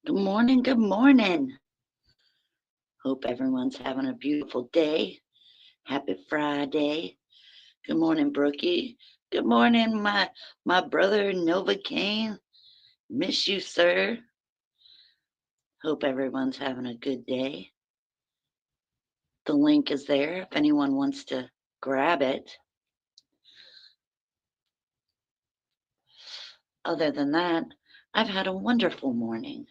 Good morning. Good morning. Hope everyone's having a beautiful day. Happy Friday. Good morning, Brookie. Good morning, my brother Novocaine. Miss you, sir. Hope everyone's having a good day. The link is there if anyone wants to grab it. Other than that, I've had a wonderful morning.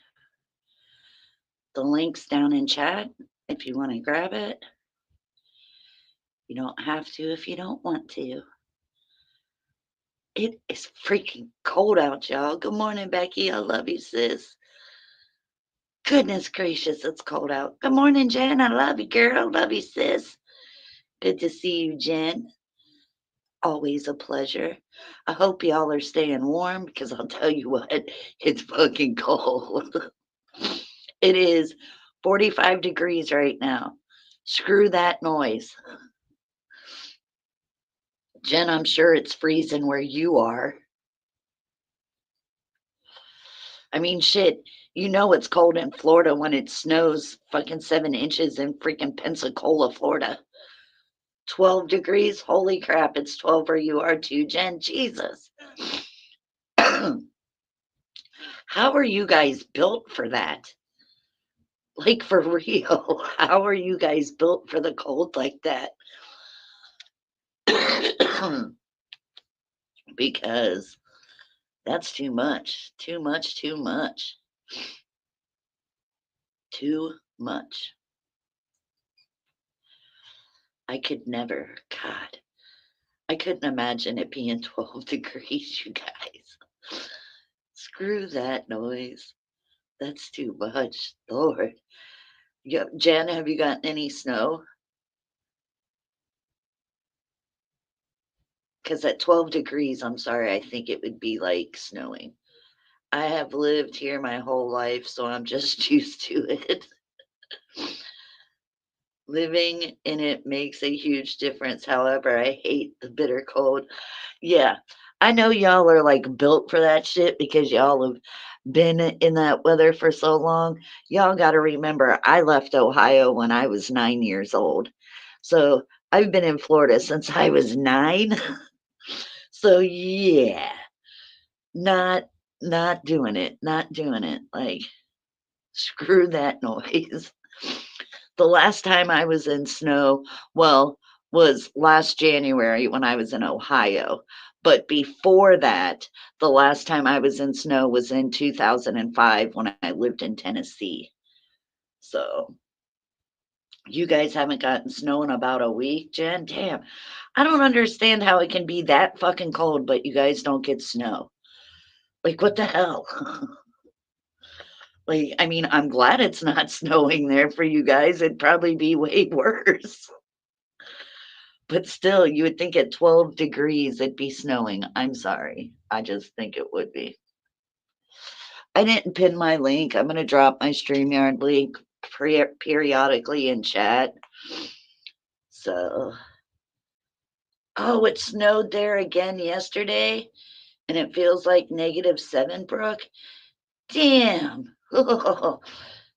The link's down in chat if you want to grab it. You don't have to if you don't want to. It is freaking cold out, y'all. Good morning, Becky. I love you, sis. Goodness gracious, it's cold out. Good morning, Jen. I love you, girl. Love you, sis. Good to see you, Jen. Always a pleasure. I hope y'all are staying warm because I'll tell you what, it's fucking cold. It is 45 degrees right now. Screw that noise. Jen, I'm sure it's freezing where you are. I mean, shit, you know it's cold in Florida when it snows fucking 7 inches in freaking Pensacola, Florida. 12 degrees? Holy crap, it's 12 where you are too, Jen. Jesus. How are you guys built for that? Like, for real. How are you guys built for the cold like that? Because that's too much. Too much, too much. Too much. I could never. God. I couldn't imagine it being 12 degrees, you guys. Screw that noise. That's too much. Lord. Jen, have you gotten any snow? Because at 12 degrees, I'm sorry, I think it would be like snowing. I have lived here my whole life, so I'm just used to it. Living in it makes a huge difference. However, I hate the bitter cold. Yeah, I know y'all are like built for that shit because y'all have been in that weather for so long. Y'all got to remember, I left Ohio when I was 9 years old. So I've been in Florida since I was nine. So yeah, not not doing it, not doing it. Like screw that noise. The last time I was in snow, well, was last January when I was in Ohio. But before that, the last time I was in snow was in 2005 when I lived in Tennessee. So you guys haven't gotten snow in about a week, Jen? Damn. I don't understand how it can be that fucking cold, but you guys don't get snow. Like, what the hell? Like, I mean, I'm glad it's not snowing there for you guys. It'd probably be way worse. But still, you would think at 12 degrees it'd be snowing. I'm sorry. I just think it would be. I didn't pin my link. I'm going to drop my StreamYard link periodically in chat. So, oh, it snowed there again yesterday, and it feels like -7, Brooke. Damn. Oh,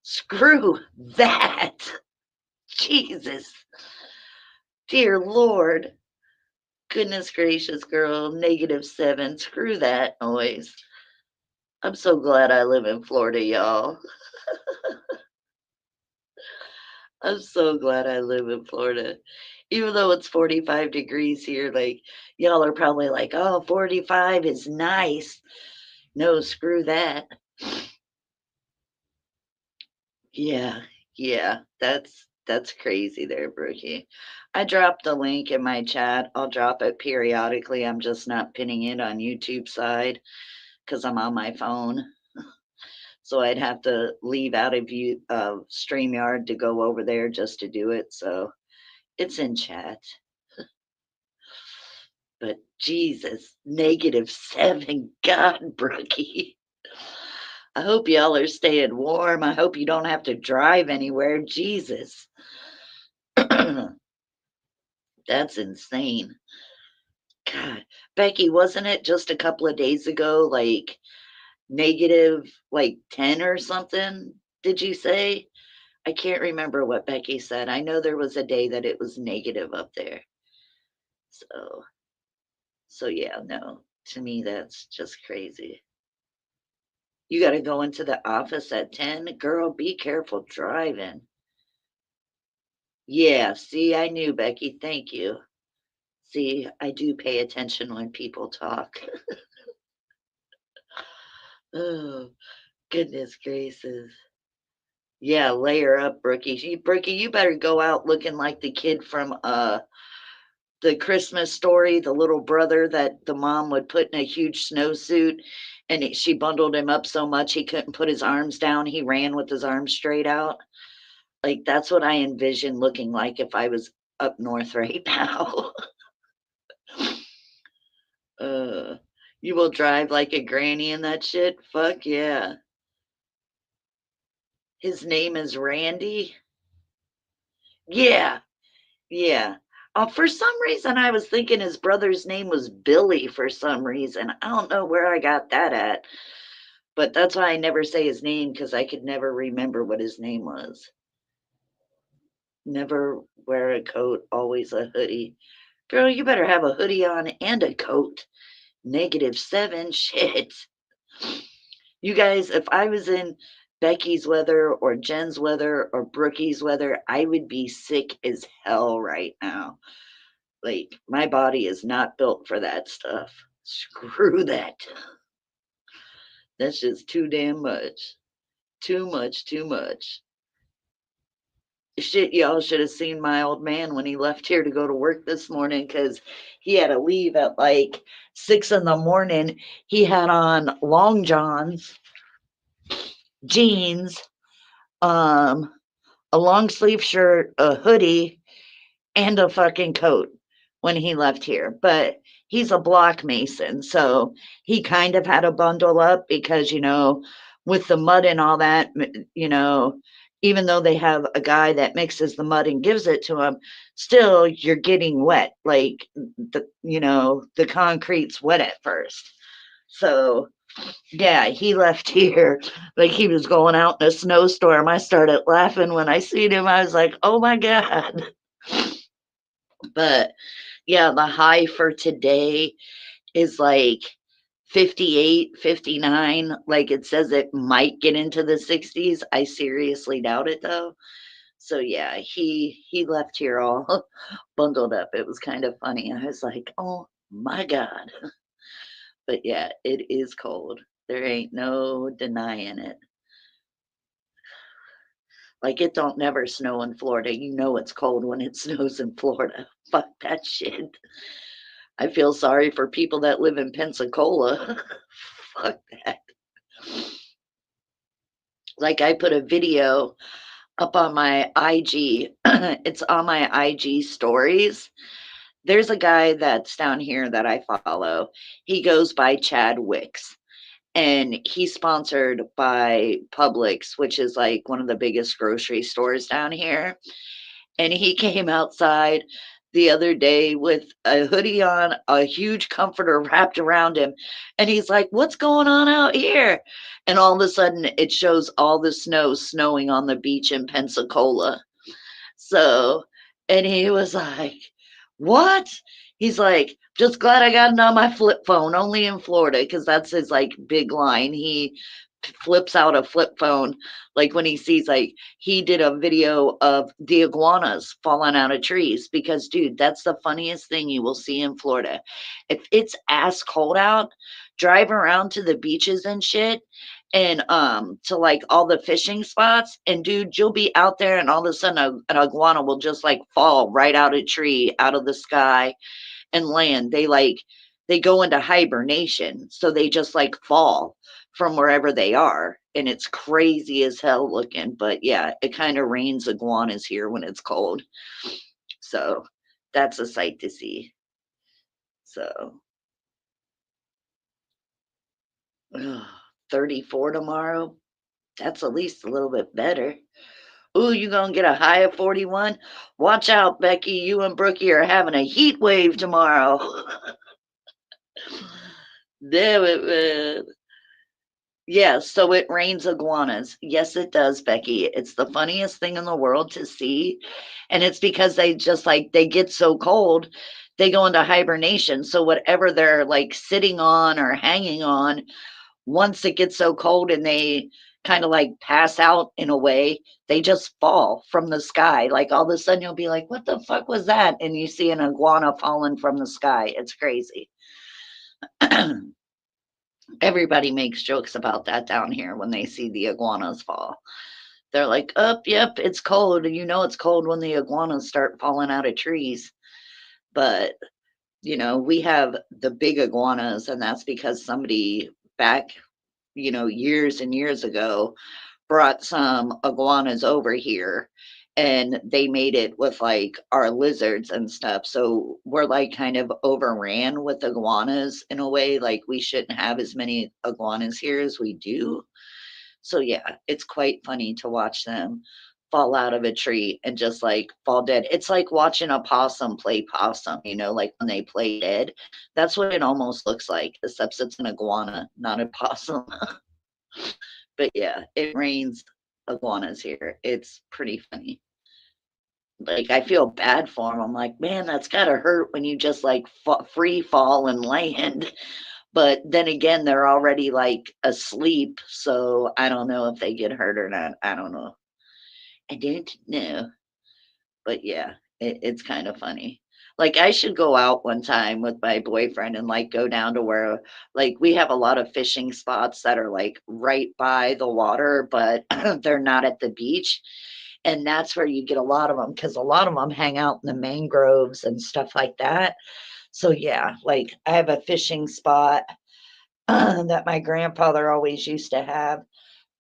screw that. Jesus. Dear Lord. Goodness gracious, girl. -7. Screw that noise. I'm so glad I live in Florida, y'all. I'm so glad I live in Florida. Even though it's 45 degrees here, like, y'all are probably like, oh, 45 is nice. No, screw that. Yeah, yeah, that's crazy there, Brookie. I dropped the link in my chat. I'll drop it periodically. I'm just not pinning it on YouTube side because I'm on my phone. So I'd have to leave out of you StreamYard to go over there just to do it. So it's in chat. But Jesus, -7. God, Brookie. I hope y'all are staying warm. I hope you don't have to drive anywhere. Jesus. That's insane. God. Becky, wasn't it just a couple of days ago? Like negative like 10 or something, did you say? I can't remember what Becky said. I know there was a day that it was negative up there. So, so yeah, no, to me, that's just crazy. You got to go into the office at 10. Girl, be careful driving. Yeah, see, I knew, Becky. Thank you. See, I do pay attention when people talk. Oh, goodness gracious. Yeah, layer up, Brookie. Brookie, you better go out looking like the kid from the Christmas Story, the little brother that the mom would put in a huge snowsuit, and she bundled him up so much he couldn't put his arms down. He ran with his arms straight out. Like that's what I envision looking like if I was up north right now. uh, you will drive like a granny in that shit. Fuck yeah. His name is Randy. Yeah, yeah. For some reason, I was thinking his brother's name was Billy for some reason. I don't know where I got that at, but that's why I never say his name because I could never remember what his name was. Never wear a coat, always a hoodie. Girl, you better have a hoodie on and a coat. -7, shit. You guys, if I was in Becky's weather or Jen's weather or Brookie's weather, I would be sick as hell right now. Like, my body is not built for that stuff. Screw that. That's just too damn much. Too much, too much. Shit, y'all should have seen my old man when he left here to go to work this morning because he had to leave at like 6 in the morning. He had on long johns, jeans, um, a long sleeve shirt, a hoodie, and a fucking coat when he left here. But he's a block mason, so he kind of had to bundle up because, with the mud and all that, even though they have a guy that mixes the mud and gives it to him, still you're getting wet. Like the concrete's wet at first. So yeah, he left here like he was going out in a snowstorm. I started laughing when I seen him. I was like, oh my God. But yeah, the high for today is like 58, 59. Like it says it might get into the 60s. I seriously doubt it though. So yeah, he left here all bundled up. It was kind of funny. I was like, "Oh my God." But yeah, it is cold. There ain't no denying it. Like it don't never snow in Florida. You know it's cold when it snows in Florida. Fuck that shit. I feel sorry for people that live in Pensacola. Fuck that. Like I put a video up on my IG. It's on my IG stories. There's a guy that's down here that I follow. He goes by Chad Wicks. And he's sponsored by Publix, which is like one of the biggest grocery stores down here. And he came outside the other day with a hoodie on, a huge comforter wrapped around him. And he's like, "What's going on out here?" And all of a sudden, it shows all the snow snowing on the beach in Pensacola. So, and he was like, "What?" He's like, "Just glad I got it on my flip phone, only in Florida," because that's his like big line. He flips out a flip phone like when he sees like he did a video of the iguanas falling out of trees because dude, that's the funniest thing you will see in Florida. If it's ass cold out, drive around to the beaches and shit and to like all the fishing spots and dude, you'll be out there and all of a sudden an iguana will just like fall right out of a tree out of the sky and land. They go into hibernation, so they just like fall from wherever they are, and it's crazy as hell looking. But yeah, it kind of rains iguanas here when it's cold, so that's a sight to see. So ugh, 34 tomorrow. That's at least a little bit better. Ooh, you gonna get a high of 41? Watch out, Becky. You and Brookie are having a heat wave tomorrow. Damn it, man. Yes, so it rains iguanas. Yes, it does, Becky. It's the funniest thing in the world to see, and it's because they just, like, they get so cold, they go into hibernation, so whatever they're, like, sitting on or hanging on, once it gets so cold and they kinda, like, pass out in a way, they just fall from the sky, like, all of a sudden, you'll be like, "What the fuck was that?" And you see an iguana falling from the sky, it's crazy. Everybody makes jokes about that down here when they see the iguanas fall. They're like, "Oh, yep, it's cold." You know it's cold when the iguanas start falling out of trees. But, we have the big iguanas, and that's because somebody back, years and years ago brought some iguanas over here and they made it with like our lizards and stuff. So we're like kind of overran with iguanas in a way. Like we shouldn't have as many iguanas here as we do. So yeah, it's quite funny to watch them fall out of a tree and just like fall dead. It's like watching a possum play possum, like when they play dead. That's what it almost looks like, except it's an iguana, not a possum. But yeah, it rains iguanas here. It's pretty funny. Like, I feel bad for them. I'm like, "Man, that's gotta hurt when you just, like, fa free fall and land." But then again, they're already, like, asleep, so I don't know if they get hurt or not. I don't know. I don't know. But yeah, it's kinda funny. Like, I should go out one time with my boyfriend and, like, go down to where like, we have a lot of fishing spots that are, like, right by the water, but they're not at the beach, and that's where you get a lot of them because a lot of them hang out in the mangroves and stuff like that. So, yeah, like, I have a fishing spot that my grandfather always used to have.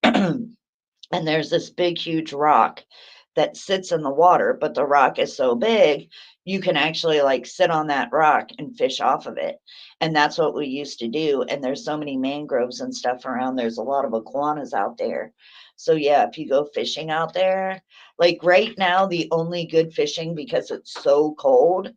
And there's this big, huge rock that sits in the water, but the rock is so big, you can actually like sit on that rock and fish off of it. And that's what we used to do. And there's so many mangroves and stuff around. There's a lot of iguanas out there. So yeah, if you go fishing out there, like right now, the only good fishing because it's so cold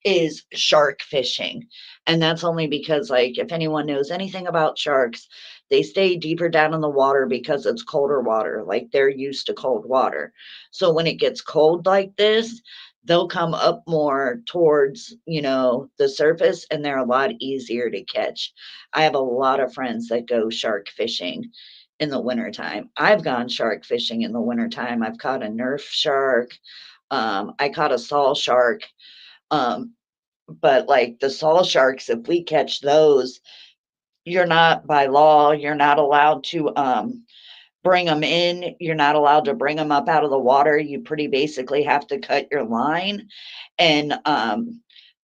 is shark fishing. And that's only because, like, if anyone knows anything about sharks, they stay deeper down in the water because it's colder water. Like, they're used to cold water. So when it gets cold like this, they'll come up more towards, the surface and they're a lot easier to catch. I have a lot of friends that go shark fishing in the wintertime. I've gone shark fishing in the wintertime. I've caught a Nerf shark. I caught a saw shark. Um, but like the saw sharks, if we catch those, you're not by law, you're not allowed to bring them in. You're not allowed to bring them up out of the water. You pretty basically have to cut your line. And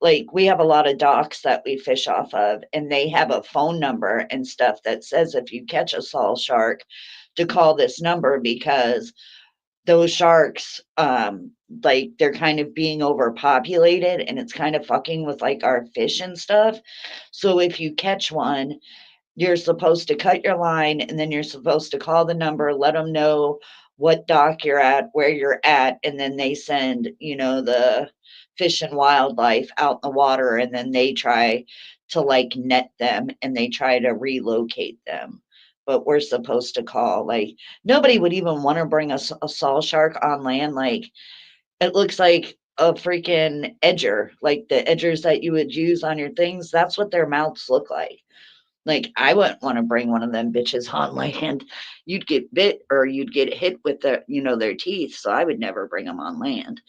like we have a lot of docks that we fish off of, and they have a phone number and stuff that says if you catch a saw shark, to call this number because those sharks, like they're kind of being overpopulated and it's kind of fucking with like our fish and stuff. So if you catch one, you're supposed to cut your line and then you're supposed to call the number, let them know what dock you're at, where you're at, and then they send, the fish and wildlife out in the water and then they try to like net them and they try to relocate them. But we're supposed to call, like, nobody would even want to bring a saw shark on land. Like, it looks like a freaking edger, like the edgers that you would use on your things. That's what their mouths look like. Like, I wouldn't wanna bring one of them bitches on land. You'd get bit or you'd get hit with their teeth, so I would never bring them on land.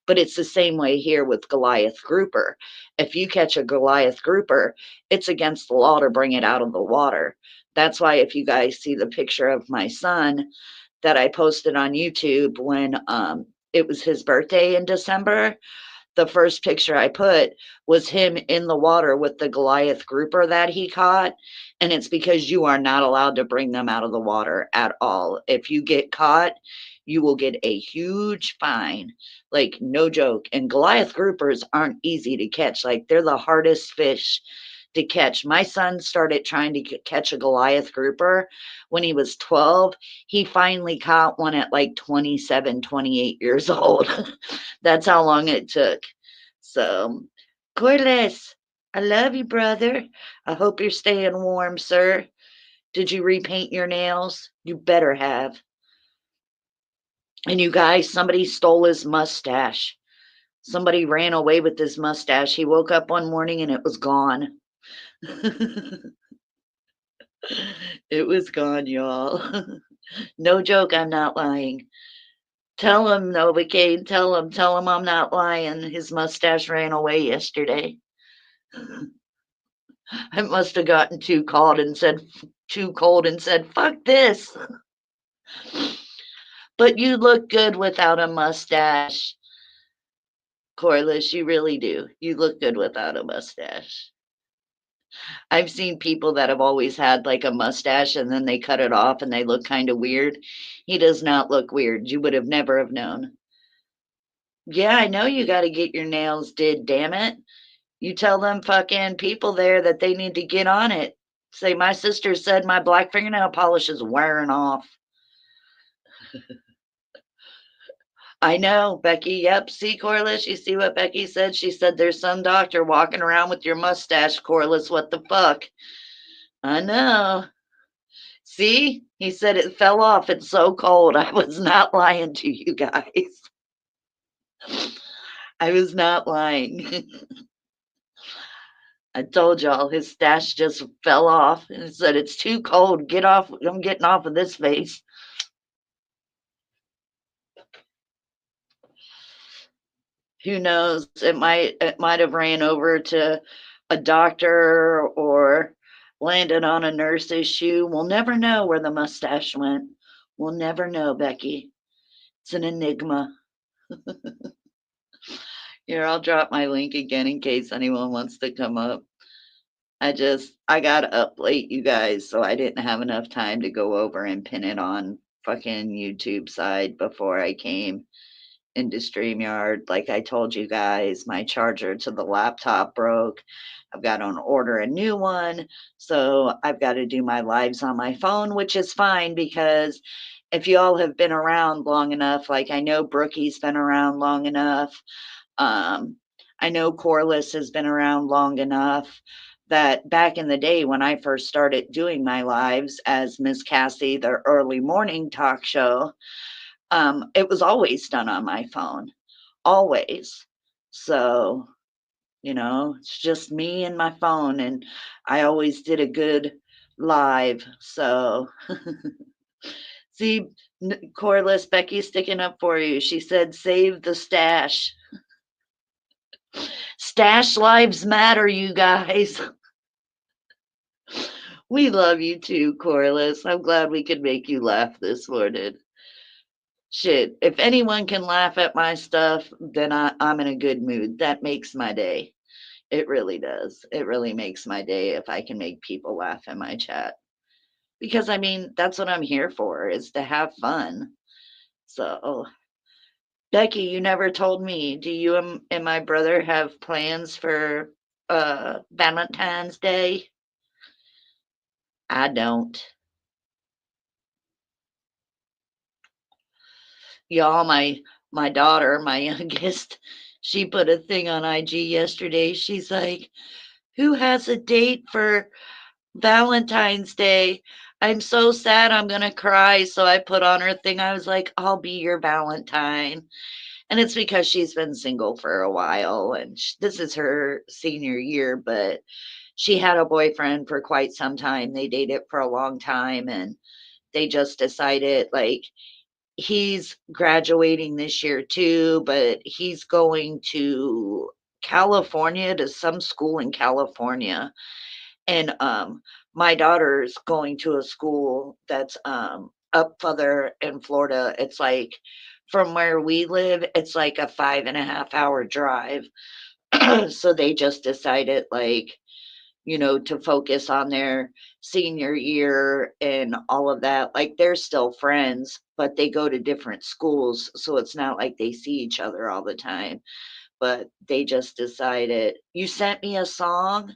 But it's the same way here with Goliath grouper. If you catch a Goliath grouper, it's against the law to bring it out of the water. That's why if you guys see the picture of my son that I posted on YouTube when, it was his birthday in December, the first picture I put was him in the water with the Goliath grouper that he caught. And it's because you are not allowed to bring them out of the water at all. If you get caught, you will get a huge fine. Like, no joke. And Goliath groupers aren't easy to catch. Like, they're the hardest fish to catch. My son started trying to catch a Goliath grouper when he was 12. He finally caught one at like 27, 28 years old. That's how long it took. So, Cordless, I love you, brother. I hope you're staying warm, sir. Did you repaint your nails? You better have. And you guys, somebody stole his mustache. Somebody ran away with his mustache. He woke up one morning and it was gone. It was gone, y'all. No joke, I'm not lying. Tell him, Novocaine, tell him I'm not lying. His mustache ran away yesterday. I must have gotten too cold and said, fuck this. But you look good without a mustache, Corliss. You really do. You look good without a mustache. I've seen people that have always had like a mustache and then they cut it off and they look kind of weird. He does not look weird. You would have never have known. Yeah, I know you got to get your nails did, damn it. You tell them fucking people there that they need to get on it. Say, my sister said my black fingernail polish is wearing off. I know, Becky. Yep. See, Corliss, you see what Becky said? She said there's some doctor walking around with your mustache, Corliss. What the fuck? I know. See, he said it fell off. It's so cold. I was not lying to you guys. I was not lying. I told y'all his stash just fell off and said it's too cold. Get off. I'm getting off of this face. Who knows? It might have ran over to a doctor or landed on a nurse's shoe. We'll never know where the mustache went. We'll never know, Becky. It's an enigma. Here, I'll drop my link again in case anyone wants to come up. I got up late, you guys, so I didn't have enough time to go over and pin it on fucking YouTube side before I came into StreamYard. Like I told you guys, my charger to the laptop broke. I've got to order a new one. So I've got to do my lives on my phone, which is fine because if you all have been around long enough, like I know Brookie's been around long enough. Um, I know Corliss has been around long enough that back in the day when I first started doing my lives as Miss Cassie, the early morning talk show, it was always done on my phone, always. So, it's just me and my phone, and I always did a good live. So, see, Corliss, Becky's sticking up for you. She said, save the stash. Stash lives matter, you guys. We love you too, Corliss. I'm glad we could make you laugh this morning. Shit, if anyone can laugh at my stuff, then I'm in a good mood. That makes my day. It really does. It really makes my day if I can make people laugh in my chat. Because I mean, that's what I'm here for, is to have fun. So, Becky, you never told me, do you and my brother have plans for Valentine's Day? I don't. Y'all, my daughter, my youngest, she put a thing on IG yesterday. She's like, "Who has a date for Valentine's Day? I'm so sad I'm gonna cry." So I put on her thing. I was like, "I'll be your Valentine." And it's because she's been single for a while and this is her senior year, but she had a boyfriend for quite some time. They dated for a long time and they just decided like he's graduating this year too, but he's going to California to some school in California. And my daughter's going to a school that's up further in Florida. It's like from where we live, it's like a 5.5 hour drive. So they just decided like to focus on their senior year and all of that. Like they're still friends, but they go to different schools. So it's not like they see each other all the time. But they just decided, you sent me a song.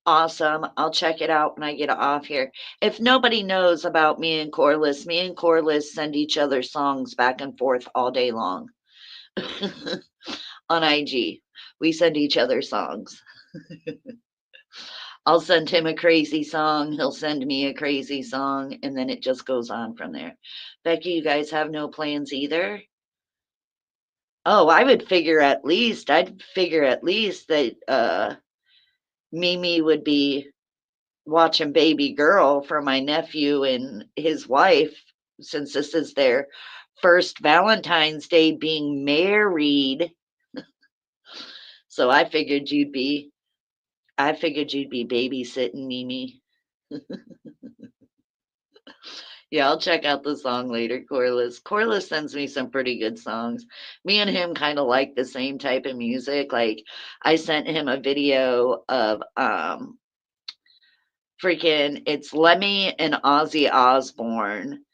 Awesome. I'll check it out when I get off here. If nobody knows about me and Corliss send each other songs back and forth all day long on IG. We send each other songs. I'll send him a crazy song, he'll send me a crazy song, and then it just goes on from there. Becky, you guys have no plans either? Oh, I'd figure at least that, Mimi would be watching Baby Girl for my nephew and his wife, since this is their first Valentine's Day being married. So I figured you'd be babysitting Mimi. Yeah, I'll check out the song later, Corliss. Corliss sends me some pretty good songs. Me and him kind of like the same type of music. Like I sent him a video of freaking it's Lemmy and Ozzy Osbourne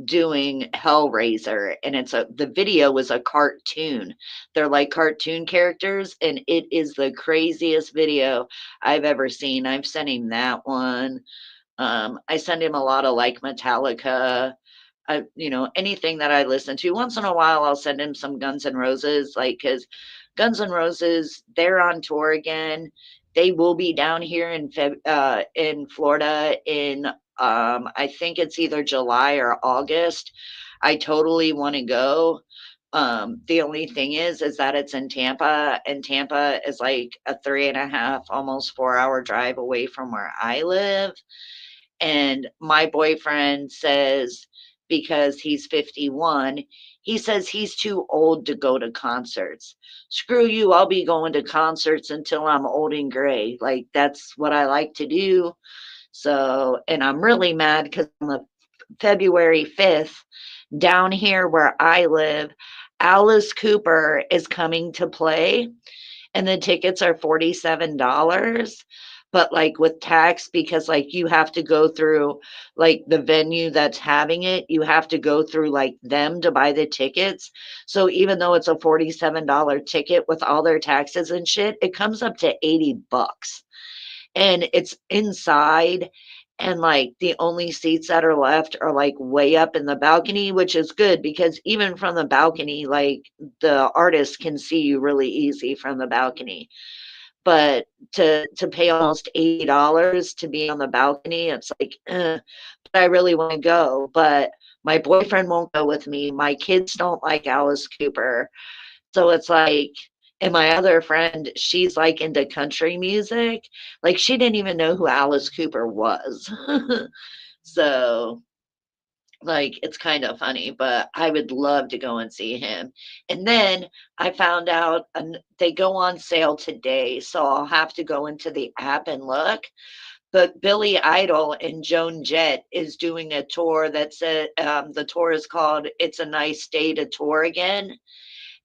doing Hellraiser, and the video was a cartoon. They're like cartoon characters, and it is the craziest video I've ever seen. I've sent him that one. I send him a lot of like Metallica, anything that I listen to. Once in a while, I'll send him some Guns N' Roses, like because Guns N' Roses, they're on tour again. They will be down here in Florida in I think it's either July or August. I totally want to go. The only thing is that it's in Tampa, and Tampa is like a 3.5, almost 4 hour drive away from where I live. And my boyfriend says, because he's 51, he says he's too old to go to concerts. Screw you, I'll be going to concerts until I'm old and gray. Like, that's what I like to do. So, and I'm really mad because on the February 5th, down here where I live, Alice Cooper is coming to play, and the tickets are $47, but like with tax, because like you have to go through like the venue that's having it, you have to go through like them to buy the tickets. So even though it's a $47 ticket with all their taxes and shit, it comes up to $80, and it's inside, and like the only seats that are left are like way up in the balcony, which is good because even from the balcony, like the artist can see you really easy from the balcony. But to pay almost $80 to be on the balcony, it's like, but I really want to go. But my boyfriend won't go with me. My kids don't like Alice Cooper. So it's like, and my other friend, she's like into country music. Like she didn't even know who Alice Cooper was. So like it's kind of funny, but I would love to go and see him. And then I found out they go on sale today, so I'll have to go into the app and look. But Billy Idol and Joan Jett is doing a tour the tour is called "It's a Nice Day to Tour Again."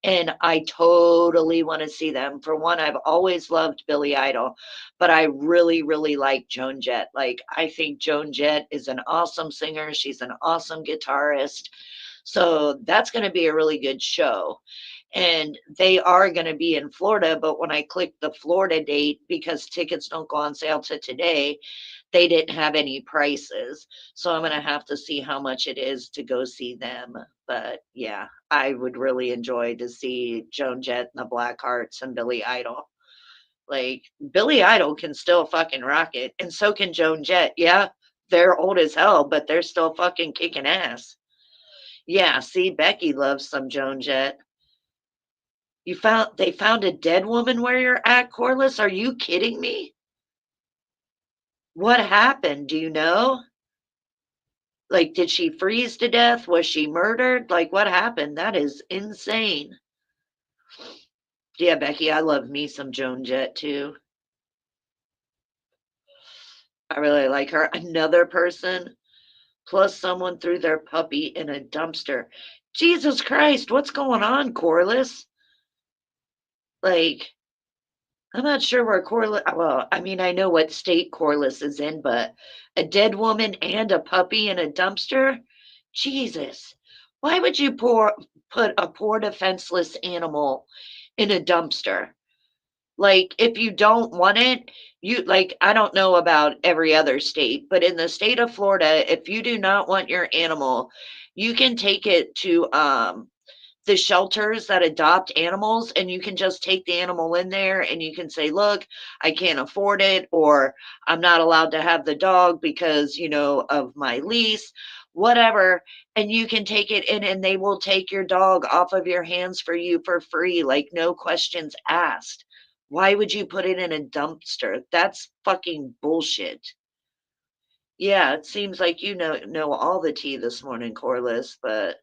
And I totally want to see them. For one, I've always loved Billy Idol, but I really, really like Joan Jett. Like, I think Joan Jett is an awesome singer. She's an awesome guitarist. So that's going to be a really good show. And they are going to be in Florida, but when I clicked the Florida date, because tickets don't go on sale to today, they didn't have any prices. So I'm going to have to see how much it is to go see them. But yeah, I would really enjoy to see Joan Jett and the Blackhearts and Billy Idol. Like, Billy Idol can still fucking rock it, and so can Joan Jett. Yeah, they're old as hell, but they're still fucking kicking ass. Yeah, see, Becky loves some Joan Jett. They found a dead woman where you're at, Corliss? Are you kidding me? What happened? Do you know? Like, did she freeze to death? Was she murdered? Like, what happened? That is insane. Yeah, Becky, I love me some Joan Jett too. I really like her. Another person, plus someone threw their puppy in a dumpster. Jesus Christ, what's going on, Corliss? Like, I'm not sure where Corliss, well, I mean, I know what state Corliss is in, but a dead woman and a puppy in a dumpster? Jesus. Why would you put a poor defenseless animal in a dumpster? Like, if you don't want it, I don't know about every other state, but in the state of Florida, if you do not want your animal, you can take it to the shelters that adopt animals, and you can just take the animal in there and you can say, "Look, I can't afford it," or "I'm not allowed to have the dog because, of my lease," whatever, and you can take it in and they will take your dog off of your hands for you for free, like, no questions asked. Why would you put it in a dumpster? That's fucking bullshit. Yeah, it seems like you know all the tea this morning, Corliss, but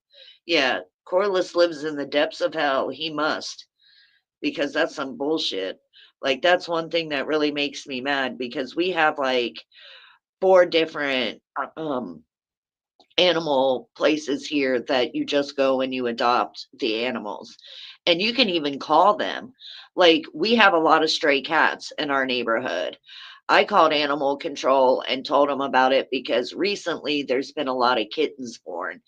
yeah, Corliss lives in the depths of hell. He must, because that's some bullshit. Like, that's one thing that really makes me mad because we have like four different animal places here that you just go and you adopt the animals. And you can even call them. Like, we have a lot of stray cats in our neighborhood. I called animal control and told them about it because recently there's been a lot of kittens born.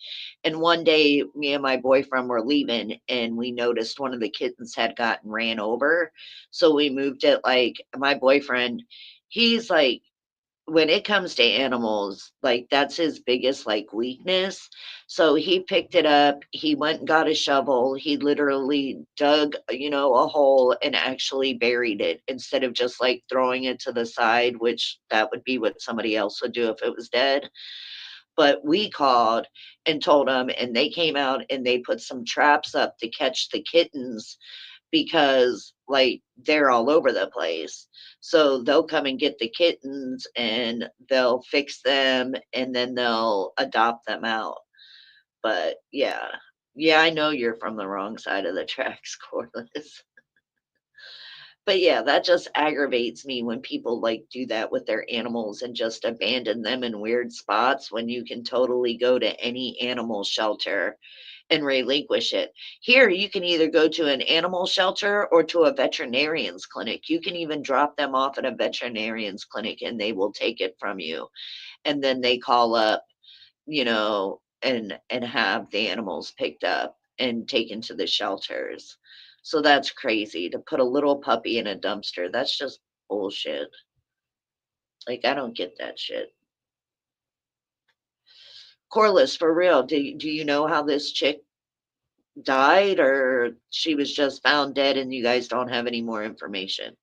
And one day, me and my boyfriend were leaving and we noticed one of the kittens had gotten ran over. So we moved it. Like, my boyfriend, he's like, when it comes to animals, like, that's his biggest, like, weakness. So he picked it up, he went and got a shovel, he literally dug, a hole and actually buried it instead of just, like, throwing it to the side, which that would be what somebody else would do if it was dead. But we called and told them, and they came out and they put some traps up to catch the kittens because, like, they're all over the place. So they'll come and get the kittens and they'll fix them and then they'll adopt them out. But yeah. Yeah, I know you're from the wrong side of the tracks, Corliss. But yeah, that just aggravates me when people like do that with their animals and just abandon them in weird spots when you can totally go to any animal shelter and relinquish it. Here, you can either go to an animal shelter or to a veterinarian's clinic. You can even drop them off at a veterinarian's clinic and they will take it from you. And then they call up, and have the animals picked up and taken to the shelters. So that's crazy to put a little puppy in a dumpster. That's just bullshit. Like, I don't get that shit. Corliss, for real, do you know how this chick died, or she was just found dead and you guys don't have any more information?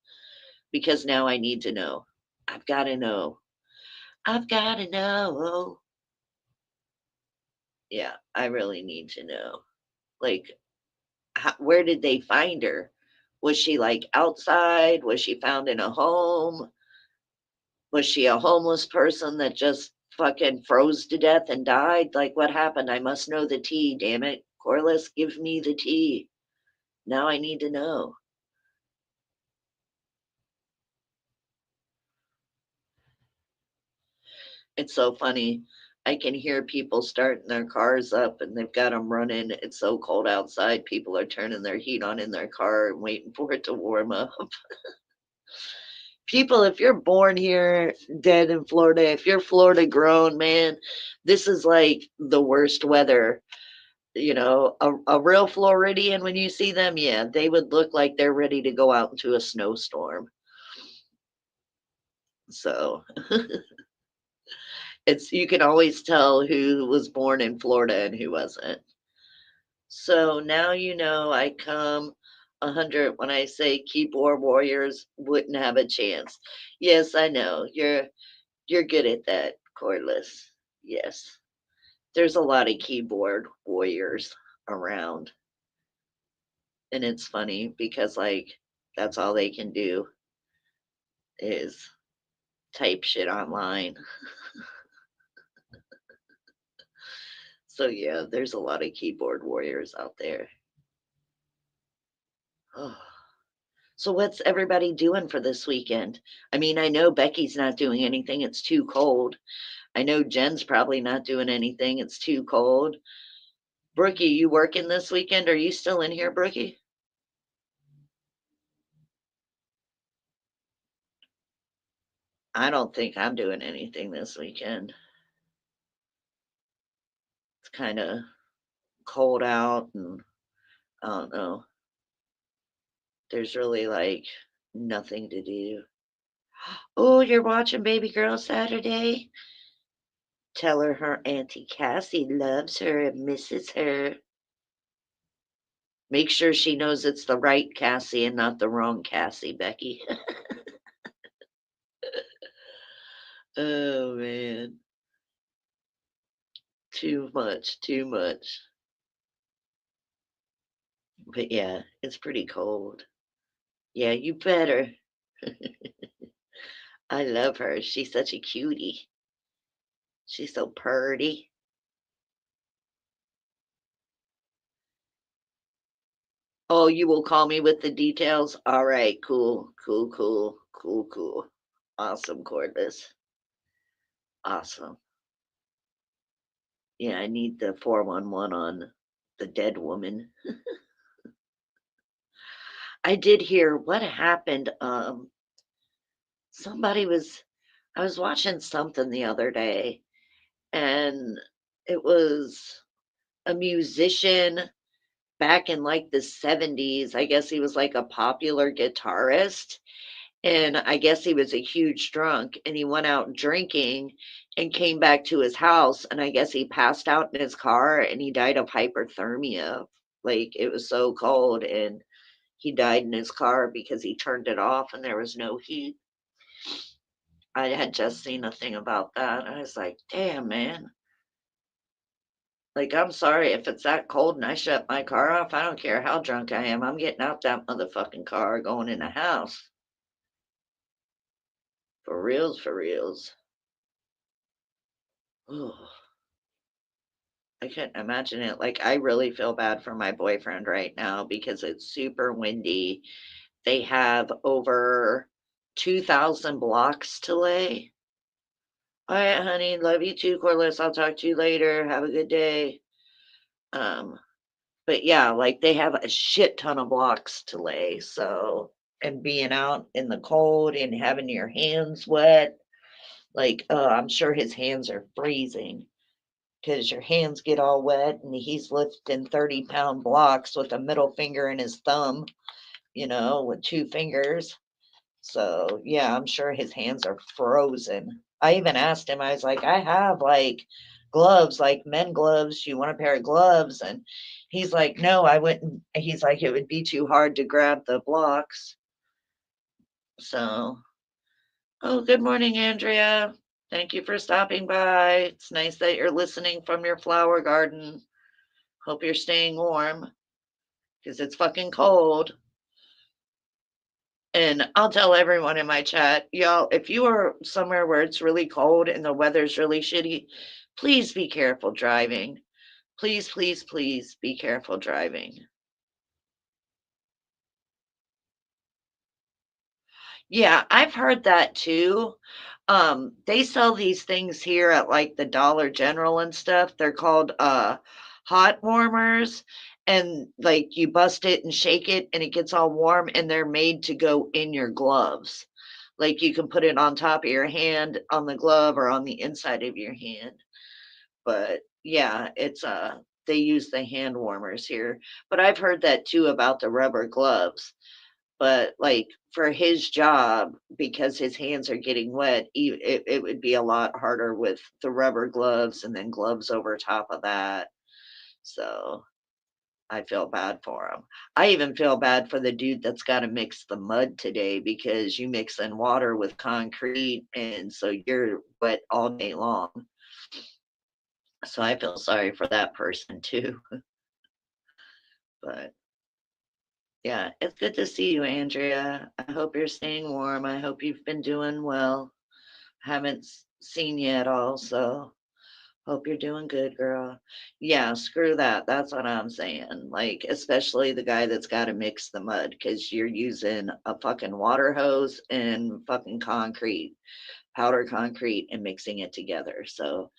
Because now I need to know. I've got to know. I've got to know. Yeah, I really need to know. Like, where did they find her? Was she like outside? Was she found in a home? Was she a homeless person that just fucking froze to death and died? Like, what happened? I must know the tea, damn it. Corliss, give me the tea. Now I need to know. It's so funny. I can hear people starting their cars up and they've got them running. It's so cold outside. People are turning their heat on in their car and waiting for it to warm up. People, if you're born here, dead in Florida, if you're Florida grown, man, this is like the worst weather. A real Floridian, when you see them, yeah, they would look like they're ready to go out into a snowstorm. So you can always tell who was born in Florida and who wasn't. So now I come 100 when I say keyboard warriors wouldn't have a chance. Yes, I know. You're good at that, Cordless. Yes. There's a lot of keyboard warriors around. And it's funny because, like, that's all they can do is type shit online. So yeah, there's a lot of keyboard warriors out there. Oh. So what's everybody doing for this weekend? I mean, I know Becky's not doing anything. It's too cold. I know Jen's probably not doing anything. It's too cold. Brookie, you working this weekend? Are you still in here, Brookie? I don't think I'm doing anything this weekend. It's kind of cold out and I don't know. There's really like nothing to do. Oh, you're watching Baby Girl Saturday? Tell her Auntie Cassie loves her and misses her. Make sure she knows it's the right Cassie and not the wrong Cassie, Becky. Oh, man. Too much, too much. But yeah, it's pretty cold. Yeah, you better. I love her. She's such a cutie. She's so purty. Oh, you will call me with the details? All right, cool, cool, cool, cool, cool. Awesome, Cordless. Awesome. Yeah, I need the 411 on the dead woman. I did hear what happened. Somebody was, I was watching something the other day, and it was a musician back in like the 70s. I guess he was like a popular guitarist. And I guess he was a huge drunk and he went out drinking and came back to his house. And I guess he passed out in his car and he died of hyperthermia. Like it was so cold and he died in his car because he turned it off and there was no heat. I had just seen a thing about that. I was like, damn, man. Like, I'm sorry if it's that cold and I shut my car off. I don't care how drunk I am. I'm getting out that motherfucking car, going in the house. For reals, for reals. Oh, I couldn't imagine it. Like, I really feel bad for my boyfriend right now because it's super windy. They have over 2,000 blocks to lay. All right, honey. Love you too, Corliss. I'll talk to you later. Have a good day. Um, but yeah, like they have a shit ton of blocks to lay. So, and being out in the cold and having your hands wet, like, I'm sure his hands are freezing because your hands get all wet and he's lifting 30-pound blocks with a middle finger and his thumb, with two fingers. So, yeah, I'm sure his hands are frozen. I even asked him, I was like, I have like gloves, like men gloves. You want a pair of gloves? And he's like, no, I wouldn't. He's like, it would be too hard to grab the blocks. So, oh, good morning, Andrea. Thank you for stopping by. It's nice that you're listening from your flower garden. Hope you're staying warm because it's fucking cold. And I'll tell everyone in my chat, y'all, if you are somewhere where it's really cold and the weather's really shitty, please be careful driving. Please, please, please be careful driving. Yeah, I've heard that too. They sell these things here at like the Dollar General and stuff. They're called hot warmers, and like you bust it and shake it and it gets all warm and they're made to go in your gloves. Like you can put it on top of your hand on the glove or on the inside of your hand. But yeah, it's they use the hand warmers here. But I've heard that too about the rubber gloves. But like for his job, because his hands are getting wet, it would be a lot harder with the rubber gloves and then gloves over top of that. So I feel bad for him. I even feel bad for the dude that's got to mix the mud today because you mix in water with concrete and so you're wet all day long. So I feel sorry for that person too. But yeah, it's good to see you, Andrea. I hope you're staying warm. I hope you've been doing well. Haven't seen you at all, so hope you're doing good, girl. Yeah, screw that. That's what I'm saying. Like, especially the guy that's got to mix the mud because you're using a fucking water hose and fucking concrete, powder concrete, and mixing it together. So,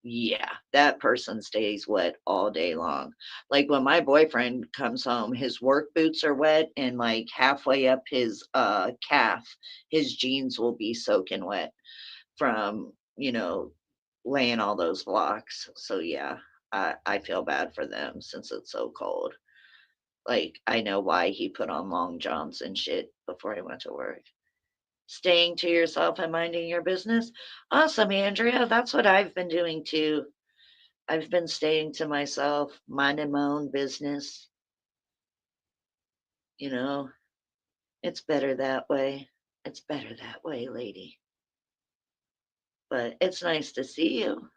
yeah, that person stays wet all day long. Like when my boyfriend comes home, his work boots are wet and like halfway up his calf, his jeans will be soaking wet from, laying all those blocks. So yeah, I feel bad for them since it's so cold. Like I know why he put on long johns and shit before he went to work. Staying to yourself and minding your business. Awesome, Andrea. That's what I've been doing too. I've been staying to myself, minding my own business. you know? It's better that way. It's better that way, lady. But it's nice to see you.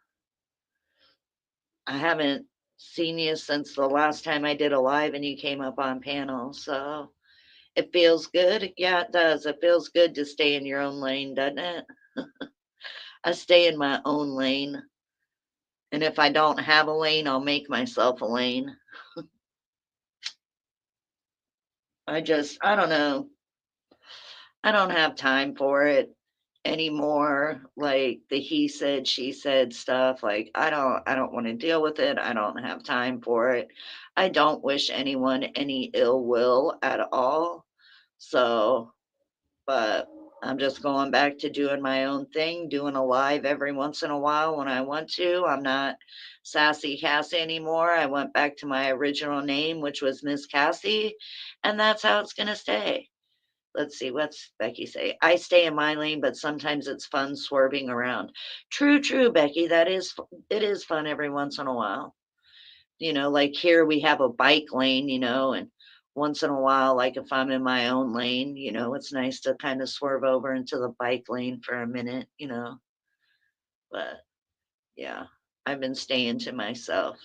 I haven't seen you since the last time I did a live and you came up on panel, so it feels good. Yeah, it does. It feels good to stay in your own lane, doesn't it? I stay in my own lane, and if I don't have a lane, I'll make myself a lane. I don't know. I don't have time for it anymore. Like the he said, she said stuff. Like I don't want to deal with it. I don't have time for it. I don't wish anyone any ill will at all. So, but I'm just going back to doing my own thing, doing a live every once in a while when I want to. I'm not Sassy Cassie anymore. I went back to my original name, which was Miss Cassie, and that's how it's going to stay. Let's see, what's Becky say? I stay in my lane, but sometimes it's fun swerving around. True, true, Becky. It is fun every once in a while. Like here we have a bike lane, and once in a while, like if I'm in my own lane, it's nice to kind of swerve over into the bike lane for a minute. But yeah, I've been staying to myself.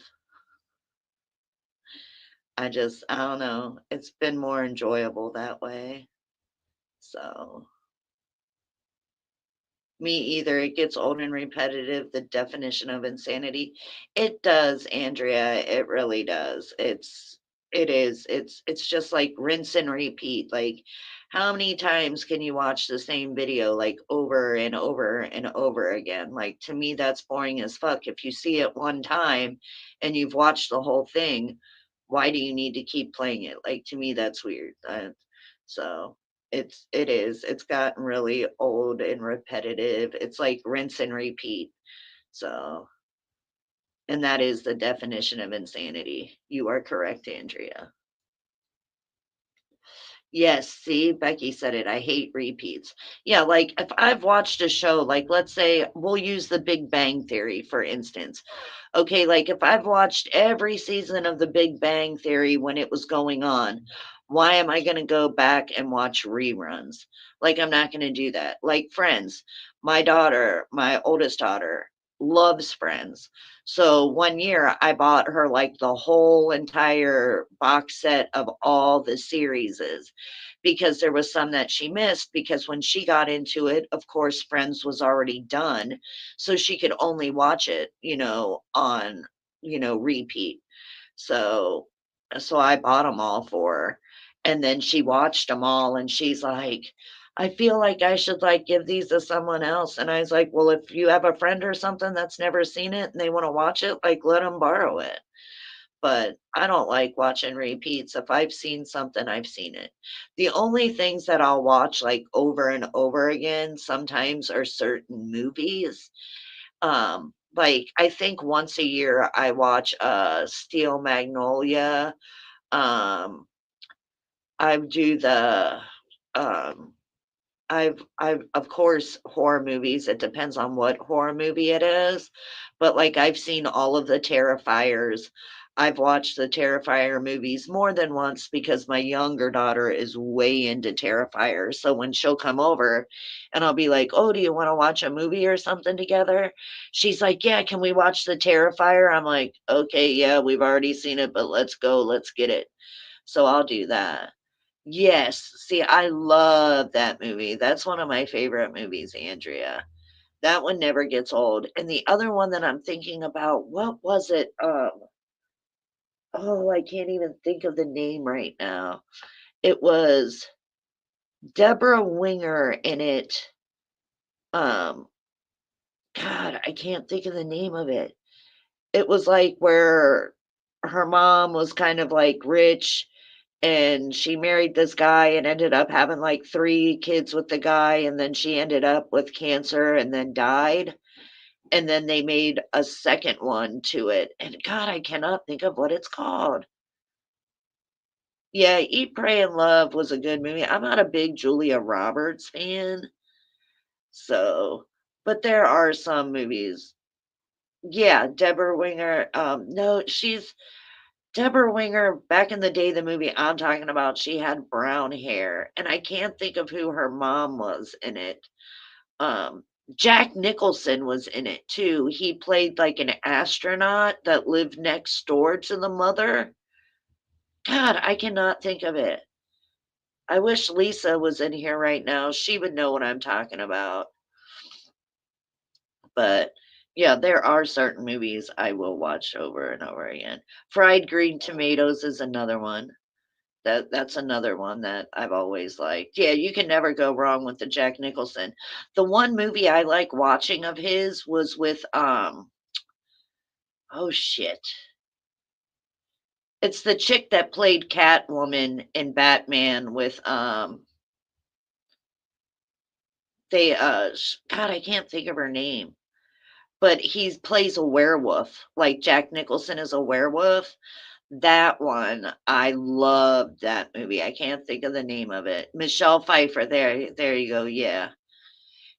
I don't know. It's been more enjoyable that way. So. Me either. It gets old and repetitive, the definition of insanity. It does, Andrea. It really does. It is. It's just like rinse and repeat. Like how many times can you watch the same video like over and over and over again? Like to me that's boring as fuck. If you see it one time and you've watched the whole thing, why do you need to keep playing it? Like to me that's weird. So it's gotten really old and repetitive. It's like rinse and repeat. So, and that is the definition of insanity. You are correct, Andrea. Yes, see, Becky said it. I hate repeats. Yeah, like if I've watched a show, like let's say we'll use the Big Bang Theory, for instance. Okay, like if I've watched every season of the Big Bang Theory when it was going on, why am I going to go back and watch reruns? Like, I'm not going to do that. Like, Friends, my oldest daughter, loves Friends. So one year I bought her like the whole entire box set of all the series because there was some that she missed because when she got into it, of course, Friends was already done. So she could only watch it, on, repeat. So so I bought them all for her. And then she watched them all and she's like, I feel like I should like give these to someone else. And I was like, well, if you have a friend or something that's never seen it and they want to watch it, like let them borrow it. But I don't like watching repeats. If I've seen something, I've seen it. The only things that I'll watch like over and over again sometimes are certain movies. Like I think once a year I watch Steel Magnolia. Um, I do the um I've of course horror movies, it depends on what horror movie it is, but like I've seen all of the Terrifiers. I've watched the Terrifier movies more than once because my younger daughter is way into Terrifier. So when she'll come over and I'll be like, "Oh, do you want to watch a movie or something together?" She's like, "Yeah, can we watch the Terrifier?" I'm like, "Okay, yeah, we've already seen it, but let's go, let's get it." So I'll do that. Yes. See, I love that movie. That's one of my favorite movies, Andrea. That one never gets old. And the other one that I'm thinking about, what was it? Oh, I can't even think of the name right now. It was Deborah Winger in it. Um, God, I can't think of the name of it. It was like where her mom was kind of like rich and she married this guy and ended up having like 3 kids with the guy and then she ended up with cancer and then died and then they made a second one to it and god I cannot think of what it's called. Yeah, Eat Pray and Love was a good movie. I'm not a big Julia Roberts fan, so but there are some movies. Yeah, Deborah Winger, no, she's Deborah Winger, back in the day, the movie I'm talking about, she had brown hair, and I can't think of who her mom was in it. Um, Jack Nicholson was in it too. He played like an astronaut that lived next door to the mother. God, I cannot think of it. I wish Lisa was in here right now. She would know what I'm talking about. But yeah, there are certain movies I will watch over and over again. Fried Green Tomatoes is another one. That's another one that I've always liked. Yeah, you can never go wrong with the Jack Nicholson. The one movie I like watching of his was with oh shit. It's the chick that played Catwoman in Batman with God, I can't think of her name. But he plays a werewolf. Like Jack Nicholson is a werewolf. That one, I love that movie. I can't think of the name of it. Michelle Pfeiffer. There you go. Yeah.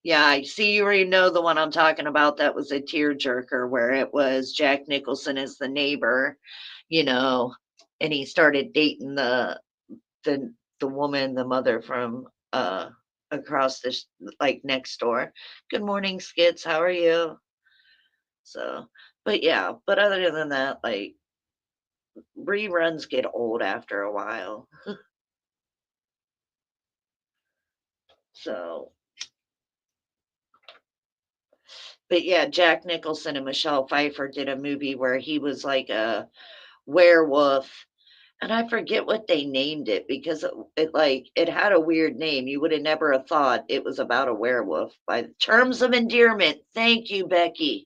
Yeah, I see you already know the one I'm talking about. That was a tearjerker where it was Jack Nicholson as the neighbor, you know, and he started dating the the woman, the mother from across this like next door. Good morning, Skits. How are you? So, but yeah, but other than that, like reruns get old after a while. So, but yeah, Jack Nicholson and Michelle Pfeiffer did a movie where he was like a werewolf, and I forget what they named it because it had a weird name. You would have never have thought it was about a werewolf. By the Terms of Endearment. Thank you, Becky.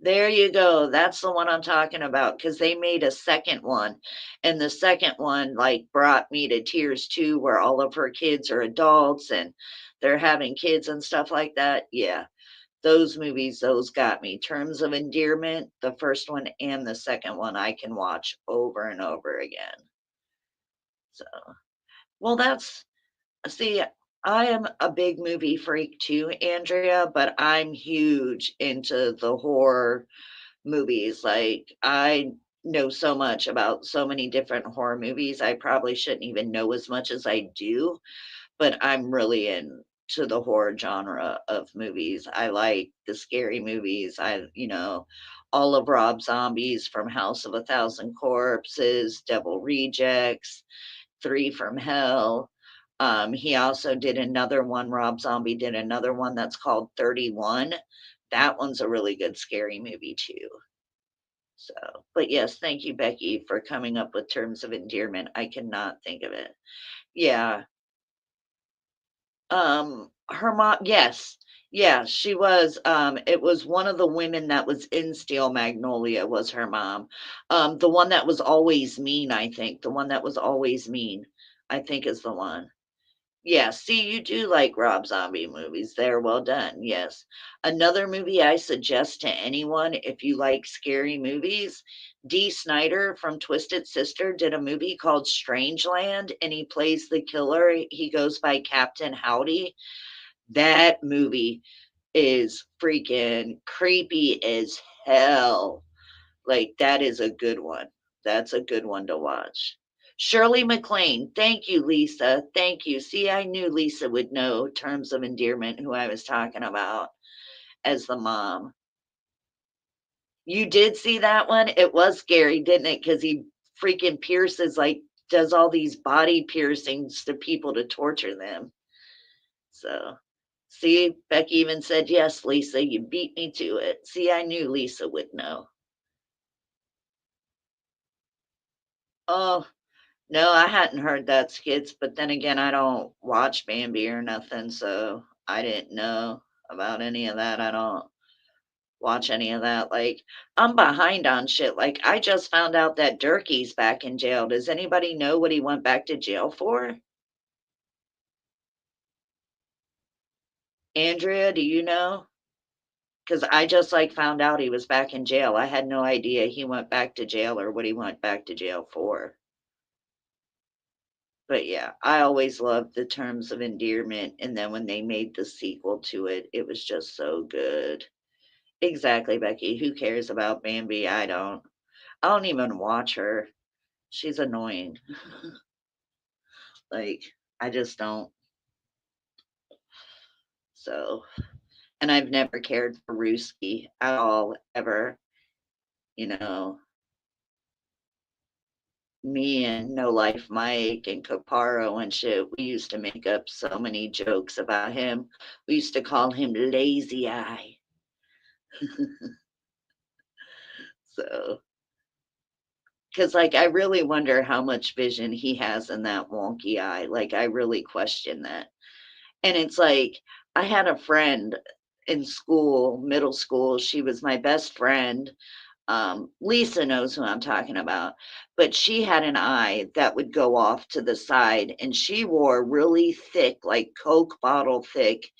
There you go. That's the one I'm talking about because they made a second one. And the second one, like, brought me to tears too, where all of her kids are adults and they're having kids and stuff like that. Yeah, those movies, those got me. Terms of Endearment, the first one and the second one, I can watch over and over again. So, well, see, I am a big movie freak too, Andrea, but I'm huge into the horror movies. Like, I know so much about so many different horror movies. I probably shouldn't even know as much as I do, but I'm really into the horror genre of movies. I like the scary movies. All of Rob Zombie's from House of a Thousand Corpses, Devil Rejects, Three from Hell. He also did another one, Rob Zombie did another one that's called 31. That one's a really good scary movie too. So, but yes, thank you, Becky, for coming up with terms of endearment. I cannot think of it. Yeah. Her mom, yes. Yeah, she was. It was one of the women that was in Steel Magnolia was her mom. The one that was always mean, I think. The one that was always mean, I think is the one. Yeah, see, you do like Rob Zombie movies. They're well done. Yes. Another movie I suggest to anyone if you like scary movies, Dee Snider from Twisted Sister did a movie called Strangeland and he plays the killer. He goes by Captain Howdy. That movie is freaking creepy as hell. Like, that is a good one. That's a good one to watch. Shirley MacLaine. Thank you, Lisa. Thank you. See, I knew Lisa would know terms of endearment who I was talking about as the mom. You did see that one? It was scary, didn't it? Because he freaking pierces, like, does all these body piercings to people to torture them. So, see, Becky even said, yes, Lisa, you beat me to it. See, I knew Lisa would know. Oh, no, I hadn't heard that skits, but then again, I don't watch Bambi or nothing, so I didn't know about any of that. I don't watch any of that. Like, I'm behind on shit. Like, I just found out that Durkee's back in jail. Does anybody know what he went back to jail for? Andrea, do you know? Because I just like found out he was back in jail. I had no idea he went back to jail or what he went back to jail for. But yeah, I always loved the terms of endearment. And then when they made the sequel to it, it was just so good. Exactly, Becky. Who cares about Bambi? I don't. I don't even watch her. She's annoying. Like, I just don't. So, and I've never cared for Ruski at all, ever. You know, me and No Life Mike and Caparo and shit, we used to make up so many jokes about him. We used to call him Lazy Eye. So, because like I really wonder how much vision he has in that wonky eye. Like I really question that. And it's like I had a friend in school, middle school. She was my best friend. Lisa knows who I'm talking about, but she had an eye that would go off to the side, and she wore really thick, like Coke bottle thick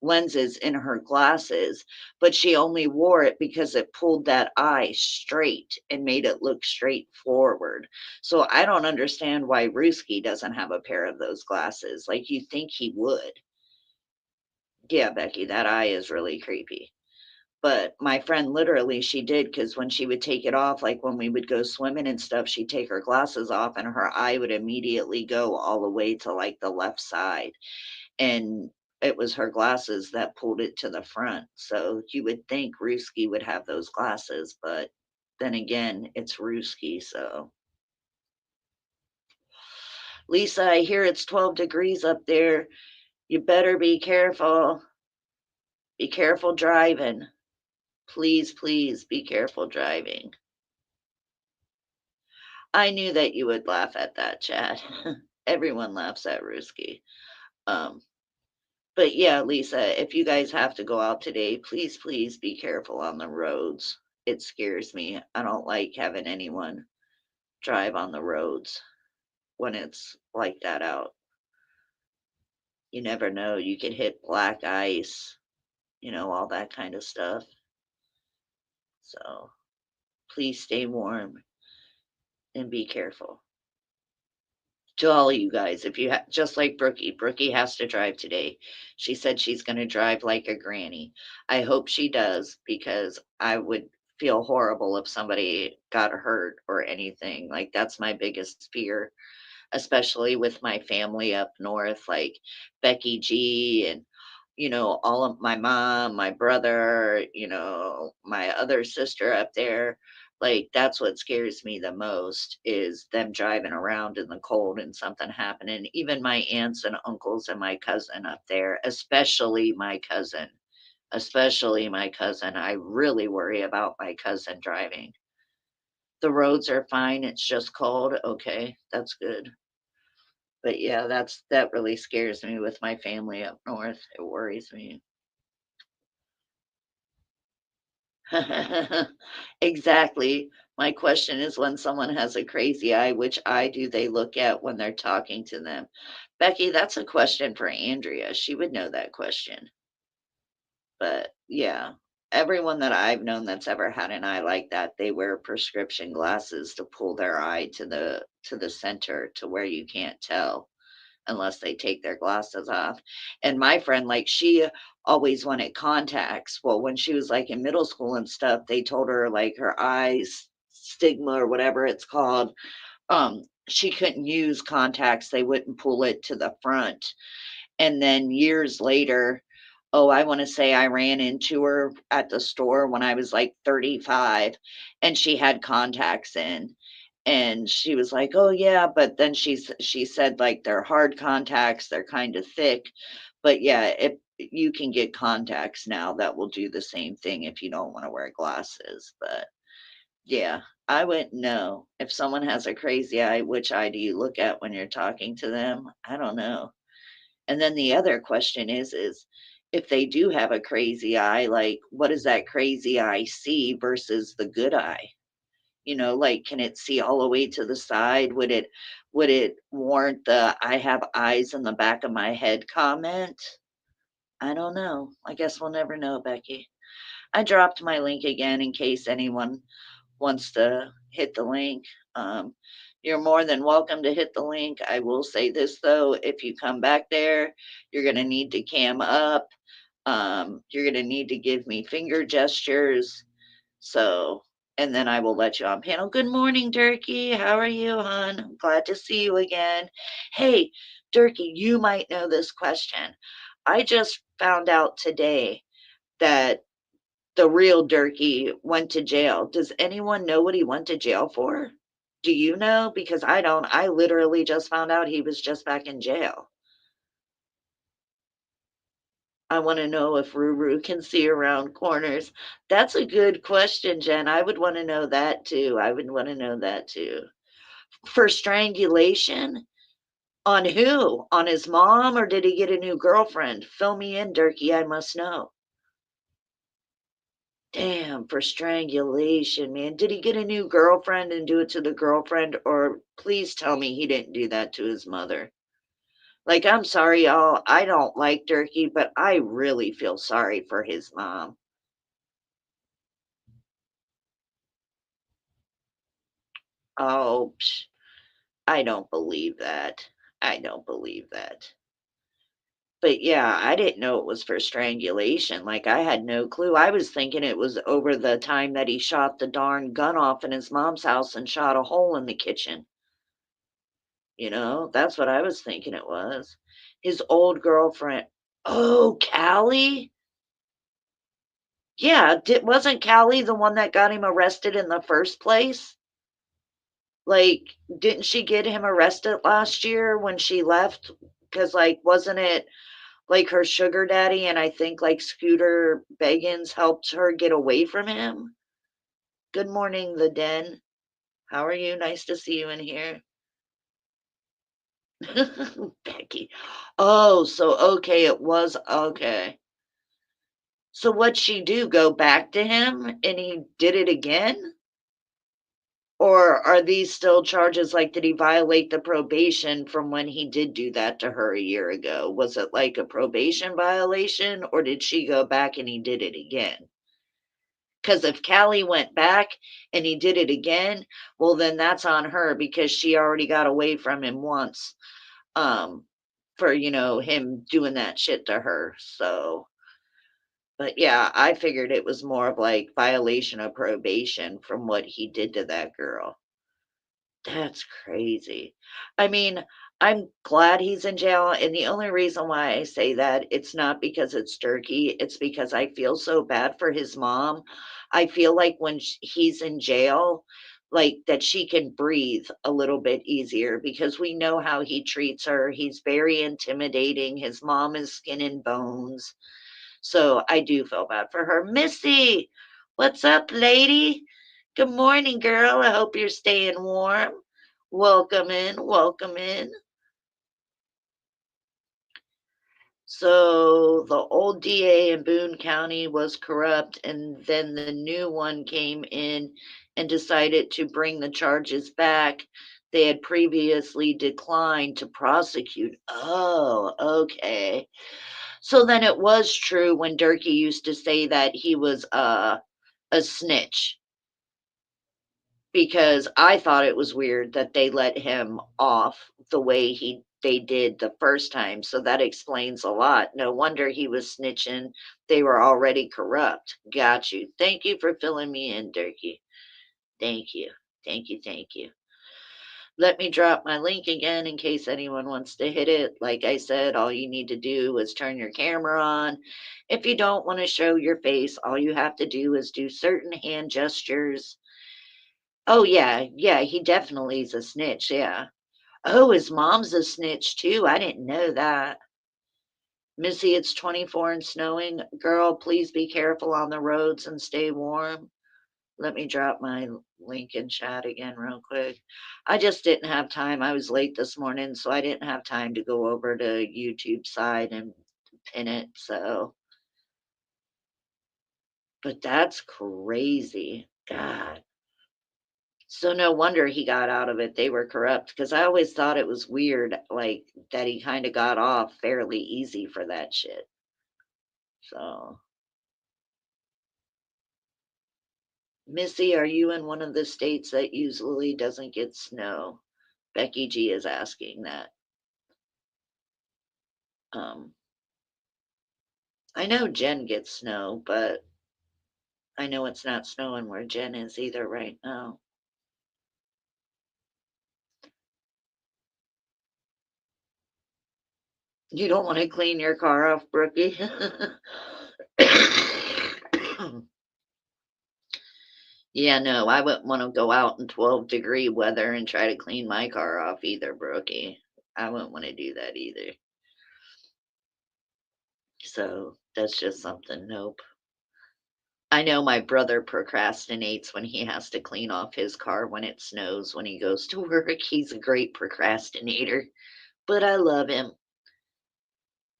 lenses in her glasses, but she only wore it because it pulled that eye straight and made it look straight forward. So I don't understand why Ruski doesn't have a pair of those glasses. Like you think he would. Yeah, Becky, that eye is really creepy. But my friend literally, she did because when she would take it off, like when we would go swimming and stuff, she'd take her glasses off and her eye would immediately go all the way to like the left side. And it was her glasses that pulled it to the front. So you would think Ruski would have those glasses, but then again, it's Ruski. So, Lisa, I hear it's 12 degrees up there. You better be careful. Be careful driving. Please, please be careful driving. I knew that you would laugh at that, Chad. Everyone laughs at Ruski. Um, but yeah, Lisa, if you guys have to go out today, please, please be careful on the roads. It scares me. I don't like having anyone drive on the roads when it's like that out. You never know. You could hit black ice, all that kind of stuff. So please stay warm and be careful. To all of you guys, if you just like Brookie has to drive today. She said she's going to drive like a granny. I hope she does because I would feel horrible if somebody got hurt or anything. Like that's my biggest fear, especially with my family up north, like Becky G and all of my mom, my brother, my other sister up there. Like that's what scares me the most is them driving around in the cold and something happening. Even my aunts and uncles and my cousin up there, especially my cousin. Especially my cousin. I really worry about my cousin driving. The roads are fine. It's just cold. Okay, that's good. But yeah, that really scares me with my family up north. It worries me. Exactly. My question is when someone has a crazy eye, which eye do they look at when they're talking to them? Becky, that's a question for Andrea. She would know that question. But yeah, everyone that I've known that's ever had an eye like that, they wear prescription glasses to pull their eye to the center to where you can't tell unless they take their glasses off. And my friend, like, she always wanted contacts. Well, when she was like in middle school and stuff, they told her like her eyes stigma or whatever it's called. She couldn't use contacts. They wouldn't pull it to the front. And then years later, oh, I want to say I ran into her at the store when I was like 35 and she had contacts in and she was like, "Oh yeah," but then she said like they're hard contacts, they're kind of thick, but yeah, if you can get contacts now that will do the same thing if you don't want to wear glasses. But yeah, I wouldn't know if someone has a crazy eye, which eye do you look at when you're talking to them? I don't know. And then the other question is if they do have a crazy eye, like what does that crazy eye see versus the good eye? Like can it see all the way to the side? Would it warrant the I have eyes in the back of my head comment? I don't know. I guess we'll never know, Becky. I dropped my link again in case anyone wants to hit the link. Um, you're more than welcome to hit the link. I will say this though, if you come back there, you're gonna need to cam up. You're gonna need to give me finger gestures. So and then I will let you on panel. Good morning, Durkee. How are you, hon? I'm glad to see you again. Hey, Durkee, you might know this question. I just found out today that the real Durkee went to jail. Does anyone know what he went to jail for? Do you know? Because I don't. I literally just found out he was just back in jail. I want to know if Ruru can see around corners. That's a good question, Jen. I would want to know that too. I would want to know that too. For strangulation? On who? On his mom, or did he get a new girlfriend? Fill me in, Durkee. I must know. Damn, for strangulation, man. Did he get a new girlfriend and do it to the girlfriend? Or please tell me he didn't do that to his mother. Like, I'm sorry, y'all. I don't like Durkee, but I really feel sorry for his mom. Oh, psh, I don't believe that. I don't believe that. But yeah, I didn't know it was for strangulation. Like, I had no clue. I was thinking it was over the time that he shot the darn gun off in his mom's house and shot a hole in the kitchen. That's what I was thinking it was. His old girlfriend. Oh, Callie? Yeah, wasn't Callie the one that got him arrested in the first place? Like, didn't she get him arrested last year when she left? Because, like, wasn't it like her sugar daddy and I think like Scooter Beggins helped her get away from him? Good morning, the den. How are you? Nice to see you in here. Becky. Oh, so okay, it was okay. So what'd she do? Go back to him and he did it again? Or are these still charges, like, did he violate the probation from when he did do that to her a year ago? Was it like a probation violation, or did she go back and he did it again? Because if Callie went back and he did it again, well, then that's on her because she already got away from him once, um, for, him doing that shit to her, so but yeah, I figured it was more of like violation of probation from what he did to that girl. That's crazy. I mean, I'm glad he's in jail, and the only reason why I say that, it's not because it's Turkey, it's because I feel so bad for his mom. I feel like when he's in jail, like that she can breathe a little bit easier because we know how he treats her. He's very intimidating. His mom is skin and bones. So I do feel bad for her. Missy, what's up, lady? Good morning, girl. I hope you're staying warm. Welcome in. Welcome in. So the old DA in Boone County was corrupt, and then the new one came in and decided to bring the charges back. They had previously declined to prosecute. Oh, okay. So then it was true when Durkee used to say that he was a snitch, because I thought it was weird that they let him off the way they did the first time. So that explains a lot. No wonder he was snitching. They were already corrupt. Got you. Thank you for filling me in, Durkee. Thank you. Thank you. Thank you. Let me drop my link again in case anyone wants to hit it. Like I said, all you need to do is turn your camera on. If you don't want to show your face, all you have to do is do certain hand gestures. Oh, yeah, yeah, he definitely is a snitch, yeah. Oh, his mom's a snitch too, I didn't know that. Missy, it's 24 and snowing. Girl, please be careful on the roads and stay warm. Let me drop my link in chat again real quick. I just didn't have time. I was late this morning, so I didn't have time to go over to YouTube side and pin it, so but that's crazy. God. So no wonder he got out of it. They were corrupt because I always thought it was weird, like that he kind of got off fairly easy for that shit. So, Missy, are you in one of the states that usually doesn't get snow? Becky G is asking that. Um, I know Jen gets snow, but I know it's not snowing where Jen is either right now. You don't want to clean your car off, Brookie? Yeah, no, I wouldn't want to go out in 12-degree weather and try to clean my car off either, Brookie. I wouldn't want to do that either. So that's just something, nope. I know my brother procrastinates when he has to clean off his car when it snows when he goes to work. He's a great procrastinator, but I love him.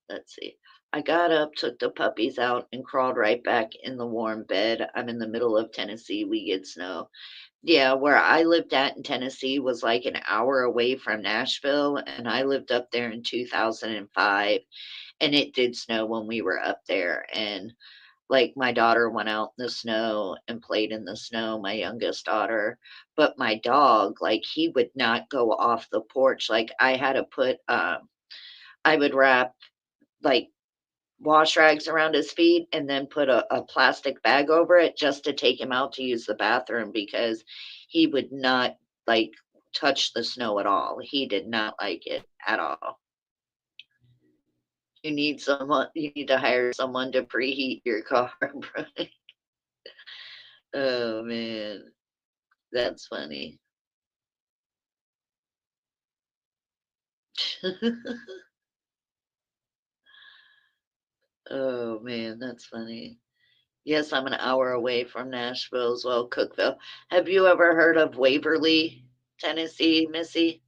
Let's see. I got up, took the puppies out, and crawled right back in the warm bed. I'm in the middle of Tennessee. We get snow. Yeah, where I lived at in Tennessee was like an hour away from Nashville, and I lived up there in 2005, and it did snow when we were up there. And like my daughter went out in the snow and played in the snow, my youngest daughter. But my dog, like he would not go off the porch. Like I had to put I would wrap like wash rags around his feet and then put a plastic bag over it just to take him out to use the bathroom because he would not like touch the snow at all. He did not like it at all. You need to hire someone to preheat your car, Brian. Oh man, that's funny. Oh man, that's funny. Yes, I'm an hour away from Nashville as well, Cookville. Have you ever heard of Waverly, Tennessee, Missy?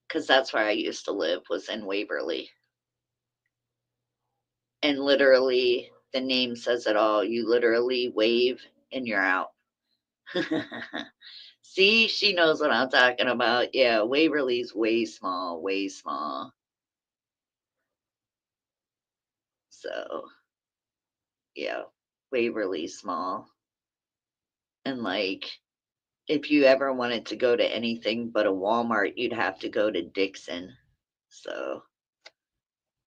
Because that's where I used to live, was in Waverly. And literally, the name says it all. You literally wave and you're out. See, she knows what I'm talking about. Yeah, Waverly's way small, way small. So, yeah, Waverly's small. And like, if you ever wanted to go to anything but a Walmart, you'd have to go to Dixon. So,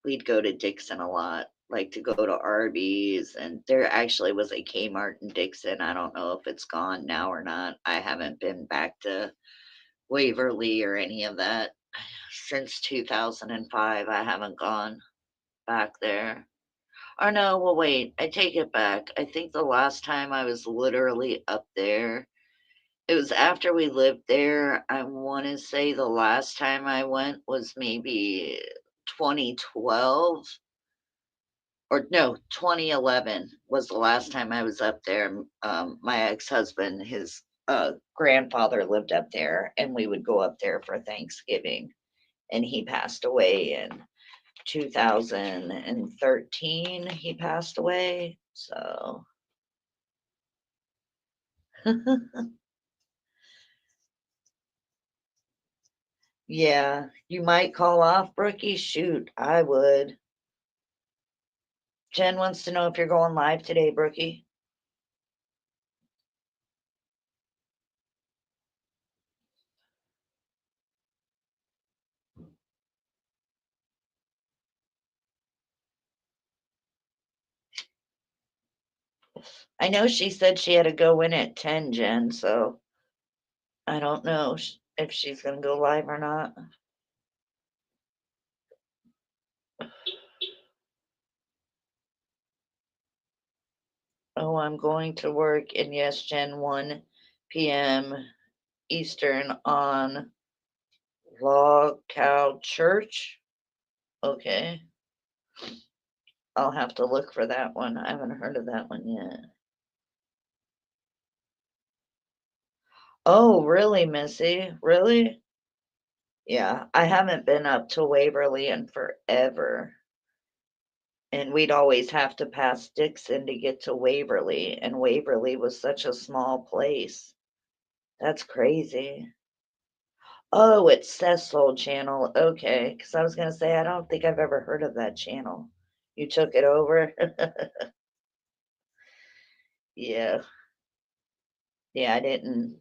we'd go to Dixon a lot, like to go to Arby's, and there actually was a Kmart in Dixon. I don't know if it's gone now or not. I haven't been back to Waverly or any of that since 2005. I haven't gone back there. Or no, well, wait, I take it back. I think the last time I was literally up there, it was after we lived there. I want to say the last time I went was maybe 2012 or no, 2011 was the last time I was up there. My ex-husband, his grandfather lived up there, and we would go up there for Thanksgiving. And he passed away in 2013. He passed away. So, yeah, you might call off, Brookie. Shoot, I would. Jen wants to know if you're going live today, Brookie. I know she said she had to go in at 10, Jen, so I don't know if she's going to go live or not. Oh, I'm going to work in yes, Jen, 1 p.m. Eastern on Log Cow Church. Okay. I'll have to look for that one. I haven't heard of that one yet. Oh, really, Missy? Really? Yeah, I haven't been up to Waverly in forever. And we'd always have to pass Dixon to get to Waverly, and Waverly was such a small place. That's crazy. Oh, it's Cecil Channel. Okay, because I was gonna say I don't think I've ever heard of that channel. You took it over? Yeah. Yeah, I didn't.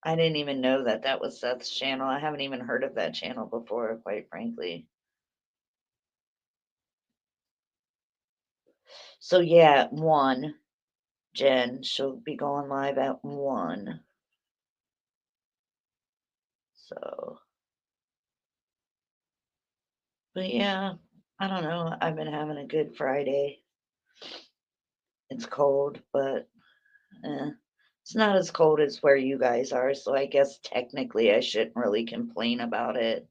I didn't even know that that was Seth's channel. I haven't even heard of that channel before, quite frankly. So yeah, at 1, Jen, she'll be going live at 1. So, but yeah, I don't know. I've been having a good Friday. It's cold, but it's not as cold as where you guys are, so I guess technically I shouldn't really complain about it.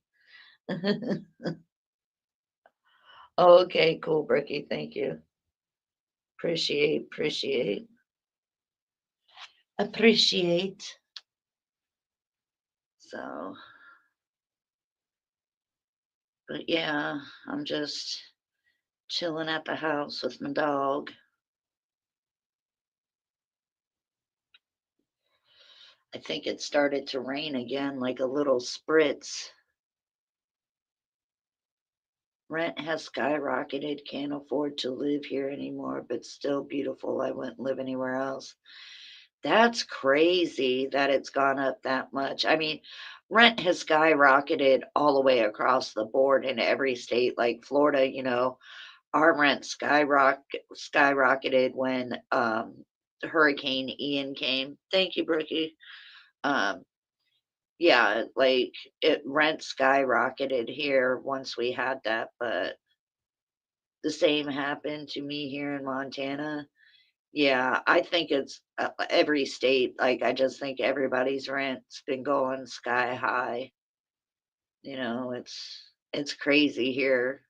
Okay, cool, Bricky. Thank you. Appreciate, appreciate. So, but yeah, I'm just chilling at the house with my dog. I think it started to rain again, like a little spritz. Rent has skyrocketed, can't afford to live here anymore, but still beautiful. I wouldn't live anywhere else. That's crazy that it's gone up that much. I mean, rent has skyrocketed all the way across the board in every state, like Florida, our rent skyrocketed when Hurricane Ian came. Thank you, Brookie. Um, yeah, like it rent skyrocketed here once we had that, but the same happened to me here in Montana. Yeah, I think it's every state. Like, I just think everybody's rent's been going sky high. It's crazy here,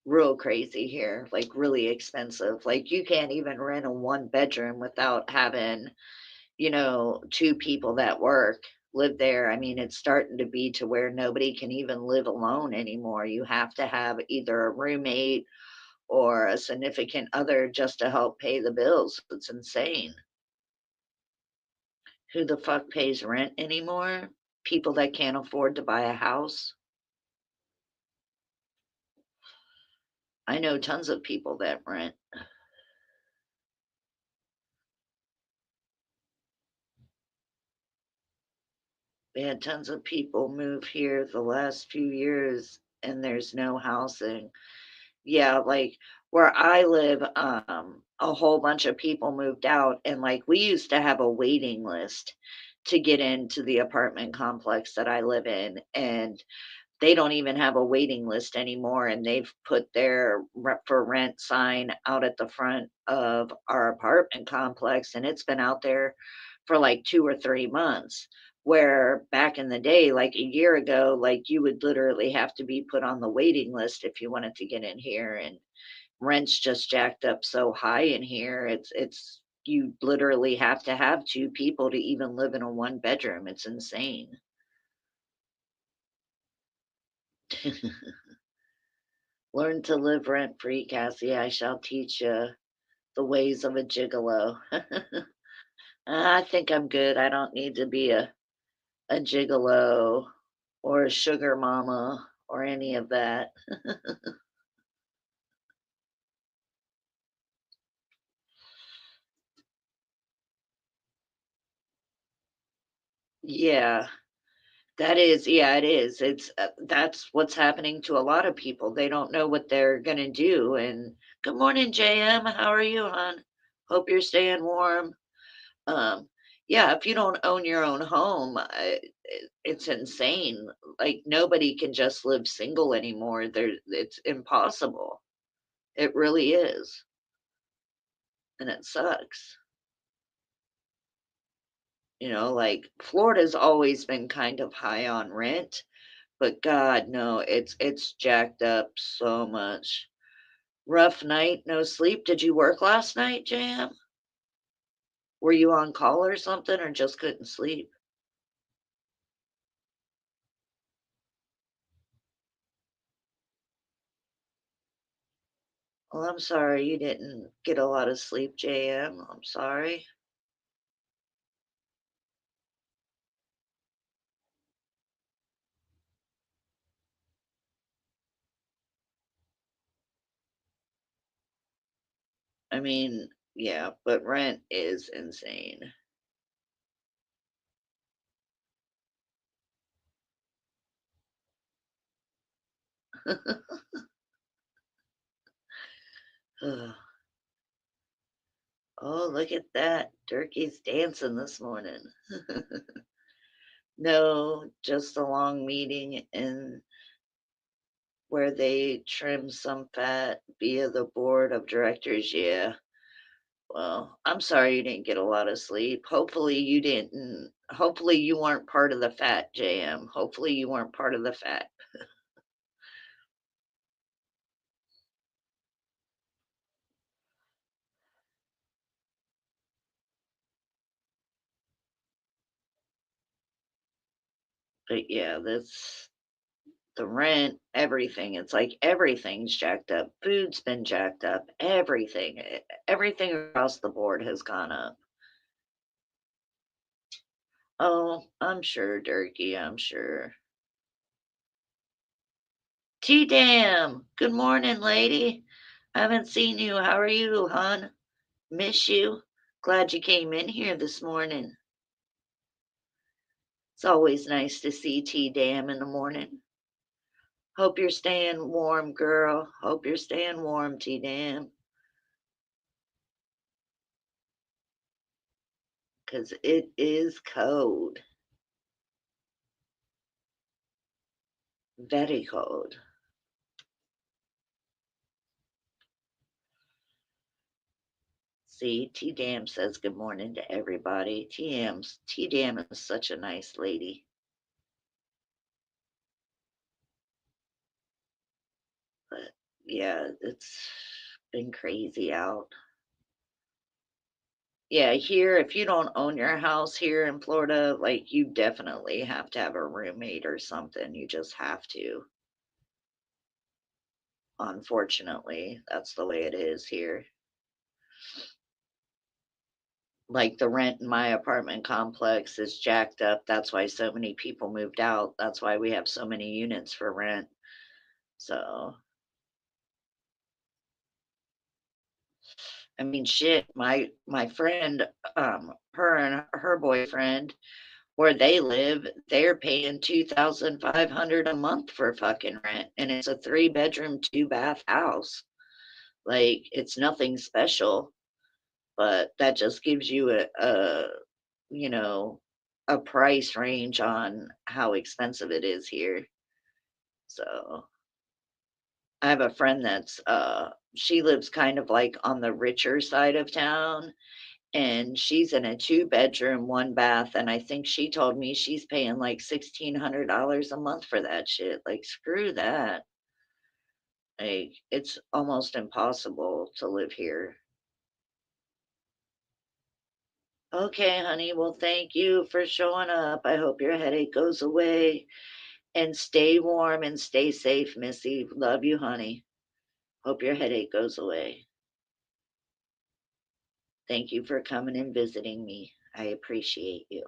real crazy here, like really expensive. Like, you can't even rent a one bedroom without having, two people that work live there. I mean, it's starting to be to where nobody can even live alone anymore. You have to have either a roommate or a significant other just to help pay the bills. It's insane. Who the fuck pays rent anymore? People that can't afford to buy a house. I know tons of people that rent. We had tons of people move here the last few years and there's no housing. Yeah, like where I live, a whole bunch of people moved out and like we used to have a waiting list to get into the apartment complex that I live in, and they don't even have a waiting list anymore, and they've put their for rent sign out at the front of our apartment complex, and it's been out there for like 2 or 3 months. Where back in the day, like a year ago, like you would literally have to be put on the waiting list if you wanted to get in here, and rent's just jacked up so high in here. It's you literally have to have two people to even live in a one bedroom. It's insane. Learn to live rent free, Cassie. I shall teach you the ways of a gigolo. I think I'm good. I don't need to be a gigolo or a sugar mama or any of that. Yeah, yeah, it is. That's what's happening to a lot of people. They don't know what they're gonna do. And good morning, JM. How are you, hon? Hope you're staying warm. Um, yeah, if you don't own your own home, it's insane. Like nobody can just live single anymore. It's impossible. It really is, and it sucks. Like Florida's always been kind of high on rent, but God, no, it's jacked up so much. Rough night, no sleep. Did you work last night, Jam? Were you on call or something, or just couldn't sleep? Well, I'm sorry you didn't get a lot of sleep, JM. I'm sorry. I mean, yeah, but rent is insane. Ugh. Oh, look at that. Turkey's dancing this morning. No, just a long meeting and where they trim some fat via the board of directors. Yeah. Well, I'm sorry you didn't get a lot of sleep. Hopefully you weren't part of the fat, JM. Hopefully you weren't part of the fat. But yeah, that's the rent, everything. It's like everything's jacked up. Food's been jacked up. Everything across the board has gone up. Oh, I'm sure, Durkee, I'm sure. T-Dam, good morning, lady. I haven't seen you. How are you, hon? Miss you. Glad you came in here this morning. It's always nice to see T-Dam in the morning. Hope you're staying warm, girl. Hope you're staying warm, T-Dam. 'Cause it is cold. Very cold. See, T-Dam says good morning to everybody. T-Dam is such a nice lady. But yeah, it's been crazy out. Yeah, here, if you don't own your house here in Florida, like you definitely have to have a roommate or something. You just have to. Unfortunately, that's the way it is here. Like the rent in my apartment complex is jacked up. That's why so many people moved out. That's why we have so many units for rent. So, I mean, shit, my friend, her and her boyfriend, where they live, they're paying 2,500 a month for fucking rent, and it's a 3-bedroom, 2-bath house. Like, it's nothing special, but that just gives you you know, a price range on how expensive it is here. So, I have a friend she lives kind of like on the richer side of town, and she's in a 2-bedroom, 1 bath, and I think she told me she's paying like $1,600 a month for that shit. Like, screw that. Like, it's almost impossible to live here. Okay, honey. Well, thank you for showing up. I hope your headache goes away and stay warm and stay safe, Missy. Love you, honey. Hope your headache goes away. Thank you for coming and visiting me. I appreciate you.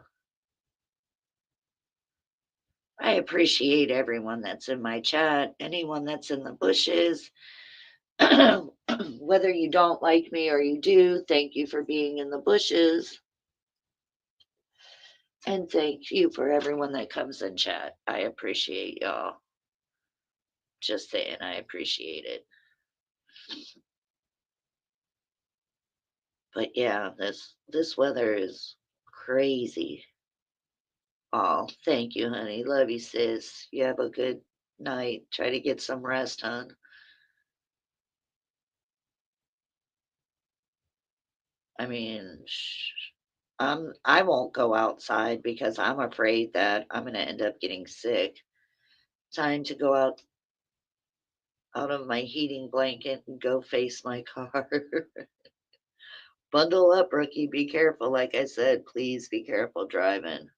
I appreciate everyone that's in my chat, anyone that's in the bushes. Whether you don't like me or you do, thank you for being in the bushes. And thank you for everyone that comes in chat. I appreciate y'all. Just saying, I appreciate it. But yeah, this weather is crazy. Oh, thank you, honey. Love you, sis. You have a good night. Try to get some rest, hon. I mean, I won't go outside because I'm afraid that I'm gonna end up getting sick. Time to go out of my heating blanket and go face my car. Bundle up, rookie. Be careful. Like I said, please be careful driving.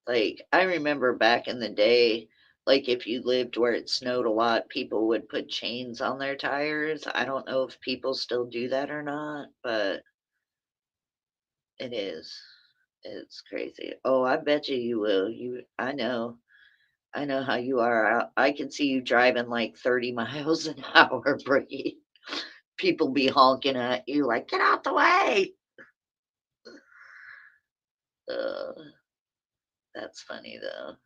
Like, I remember back in the day, like if you lived where it snowed a lot, people would put chains on their tires. I don't know if people still do that or not, but it is. It's crazy. Oh, I bet you will. I know how you are. I can see you driving like 30 miles an hour, Bree. People be honking at you like, get out the way. Uh, That's funny though.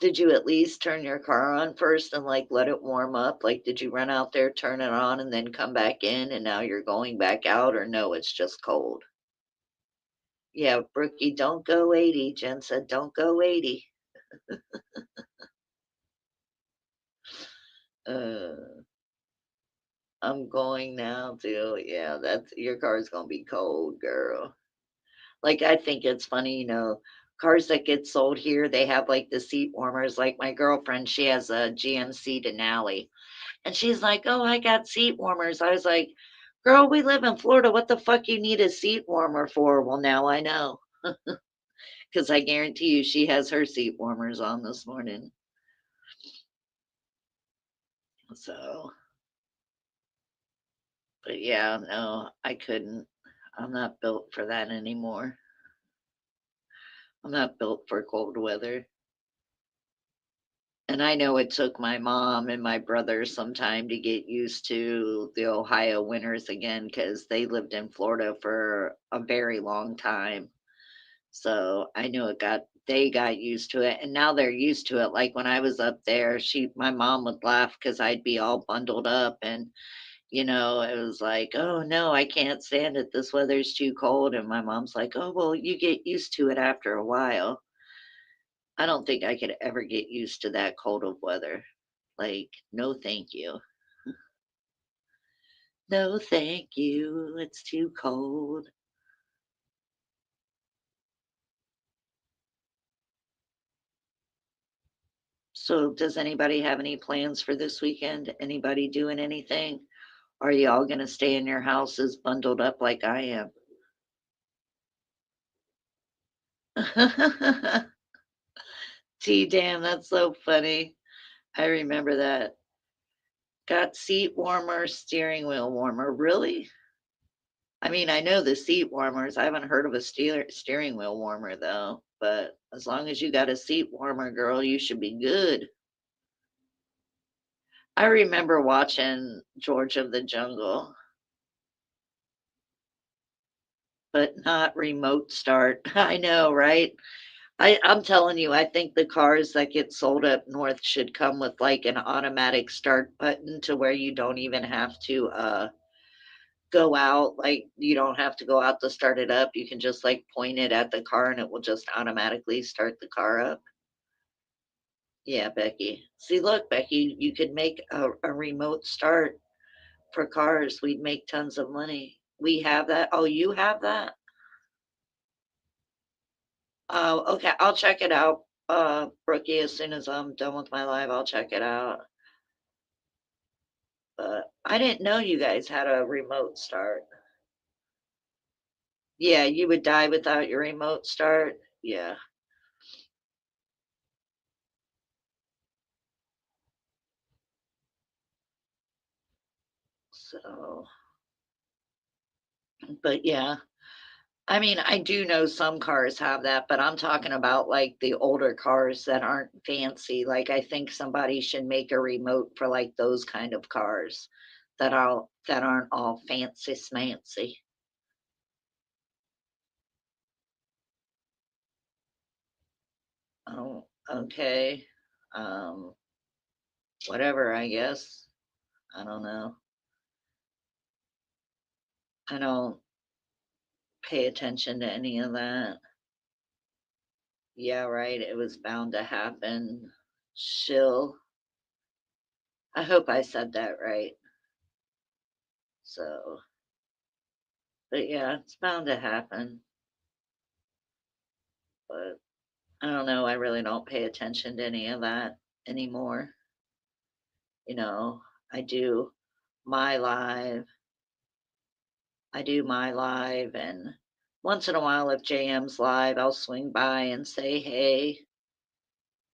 Did you at least turn your car on first and, like, let it warm up? Like, did you run out there, turn it on, and then come back in, and now you're going back out, or no, it's just cold? Yeah, Brookie, don't go 80. Jen said, "Don't go 80." Uh, I'm going now too. Yeah, that's your car's gonna be cold, girl. Like, I think it's funny, cars that get sold here, they have, like, the seat warmers. Like, my girlfriend, she has a GMC Denali. And she's like, "Oh, I got seat warmers." I was like, "Girl, we live in Florida. What the fuck you need a seat warmer for?" Well, now I know, because I guarantee you she has her seat warmers on this morning. So, but yeah, no, I couldn't. I'm not built for that anymore. I'm not built for cold weather. And I know it took my mom and my brother some time to get used to the Ohio winters again because they lived in Florida for a very long time. So, I knew they got used to it, and now they're used to it. Like, when I was up there, my mom would laugh because 'cause I'd be all bundled up and, it was like, "Oh, no, I can't stand it. This weather's too cold." And my mom's like, "Oh, well, you get used to it after a while." I don't think I could ever get used to that cold of weather. Like, no, thank you. No, thank you. It's too cold. So, does anybody have any plans for this weekend? Anybody doing anything? Are y'all gonna stay in your houses bundled up like I am? Gee, damn, that's so funny. I remember that. Got seat warmer, steering wheel warmer. Really? I mean, I know the seat warmers. I haven't heard of a steering wheel warmer though. But as long as you got a seat warmer, girl, you should be good. I remember watching George of the Jungle, but not remote start. I know, right? I'm telling you, I think the cars that get sold up north should come with like an automatic start button to where you don't even have to go out. Like you don't have to go out to start it up. You can just like point it at the car and it will just automatically start the car up. Yeah, Becky. See, look, Becky, you could make a remote start for cars. We'd make tons of money. We have that. Oh, you have that? Oh, okay. I'll check it out. Brookie, as soon as I'm done with my live, I'll check it out. But I didn't know you guys had a remote start. Yeah, you would die without your remote start. Yeah. So, but yeah. I mean, I do know some cars have that, but I'm talking about like the older cars that aren't fancy. Like I think somebody should make a remote for like those kind of cars that aren't all fancy smancy. Oh, okay. Um, whatever, I guess. I don't know. I don't pay attention to any of that. Yeah, right. It was bound to happen. Shill. I hope I said that right. So, but yeah, it's bound to happen. But I don't know. I really don't pay attention to any of that anymore. You know, I do my live. I do my live, and once in a while, if JM's live, I'll swing by and say hey.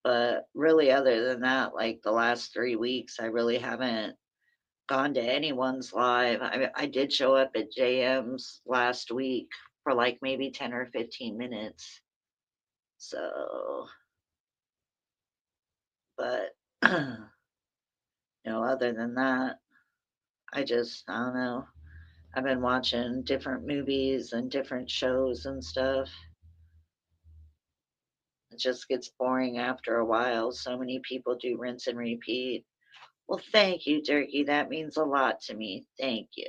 But really, other than that, like the last 3 weeks, I really haven't gone to anyone's live. I did show up at JM's last week for like maybe 10 or 15 minutes. So, but, other than that, I don't know. I've been watching different movies and different shows and stuff. It just gets boring after a while. So many people do rinse and repeat. Well, thank you, Turkey. That means a lot to me. Thank you.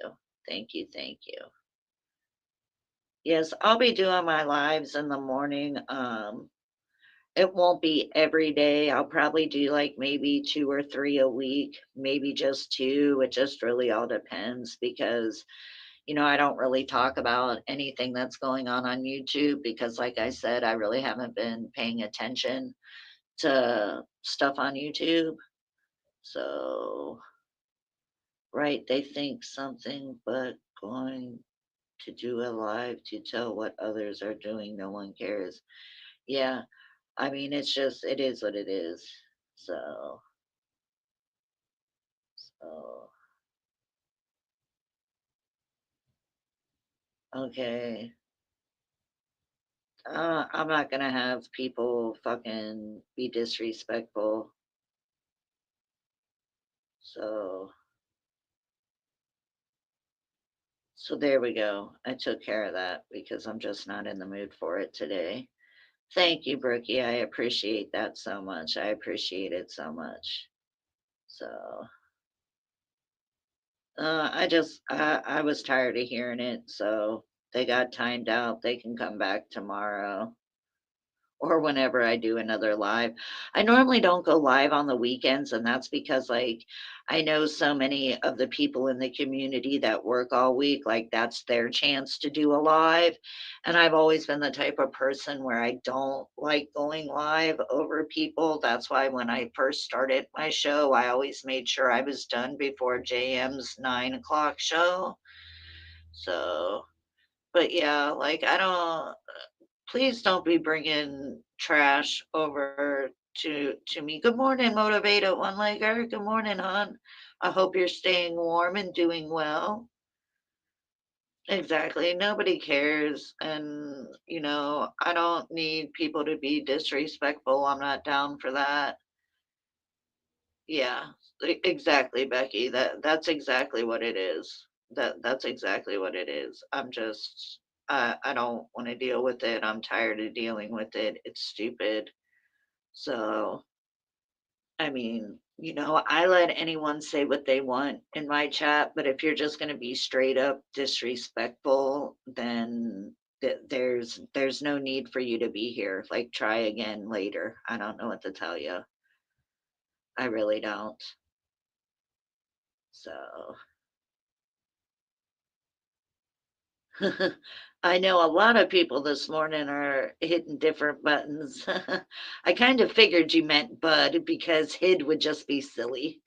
Thank you. Thank you. Yes, I'll be doing my lives in the morning. It won't be every day. I'll probably do like maybe 2 or 3 a week, maybe just 2. It just really all depends because, I don't really talk about anything that's going on YouTube because, like I said, I really haven't been paying attention to stuff on YouTube. So, right, they think something, but going to do a live to tell what others are doing, no one cares. Yeah, I mean, it is what it is. So, okay. I'm not gonna have people fucking be disrespectful. So, so there we go. I took care of that because I'm just not in the mood for it today. Thank you, Brookie. I appreciate that so much. I appreciate it so much. So, I was tired of hearing it. So they got timed out. They can come back tomorrow or whenever I do another live. I normally don't go live on the weekends, and that's because, like, I know so many of the people in the community that work all week, like, that's their chance to do a live. And I've always been the type of person where I don't like going live over people. That's why when I first started my show, I always made sure I was done before JM's 9 o'clock show. So, but yeah, like, I don't. Please don't be bringing trash over to me. Good morning, Motivated One Legger. Good morning, hon. I hope you're staying warm and doing well. Exactly. Nobody cares. And, I don't need people to be disrespectful. I'm not down for that. Yeah, exactly, Becky. That's exactly what it is. That's exactly what it is. I don't want to deal with it. I'm tired of dealing with it. It's stupid. So, I mean, I let anyone say what they want in my chat, but if you're just going to be straight up disrespectful, then there's no need for you to be here. Like, try again later. I don't know what to tell you. I really don't. So, I know a lot of people this morning are hitting different buttons. I kind of figured you meant Bud because hid would just be silly,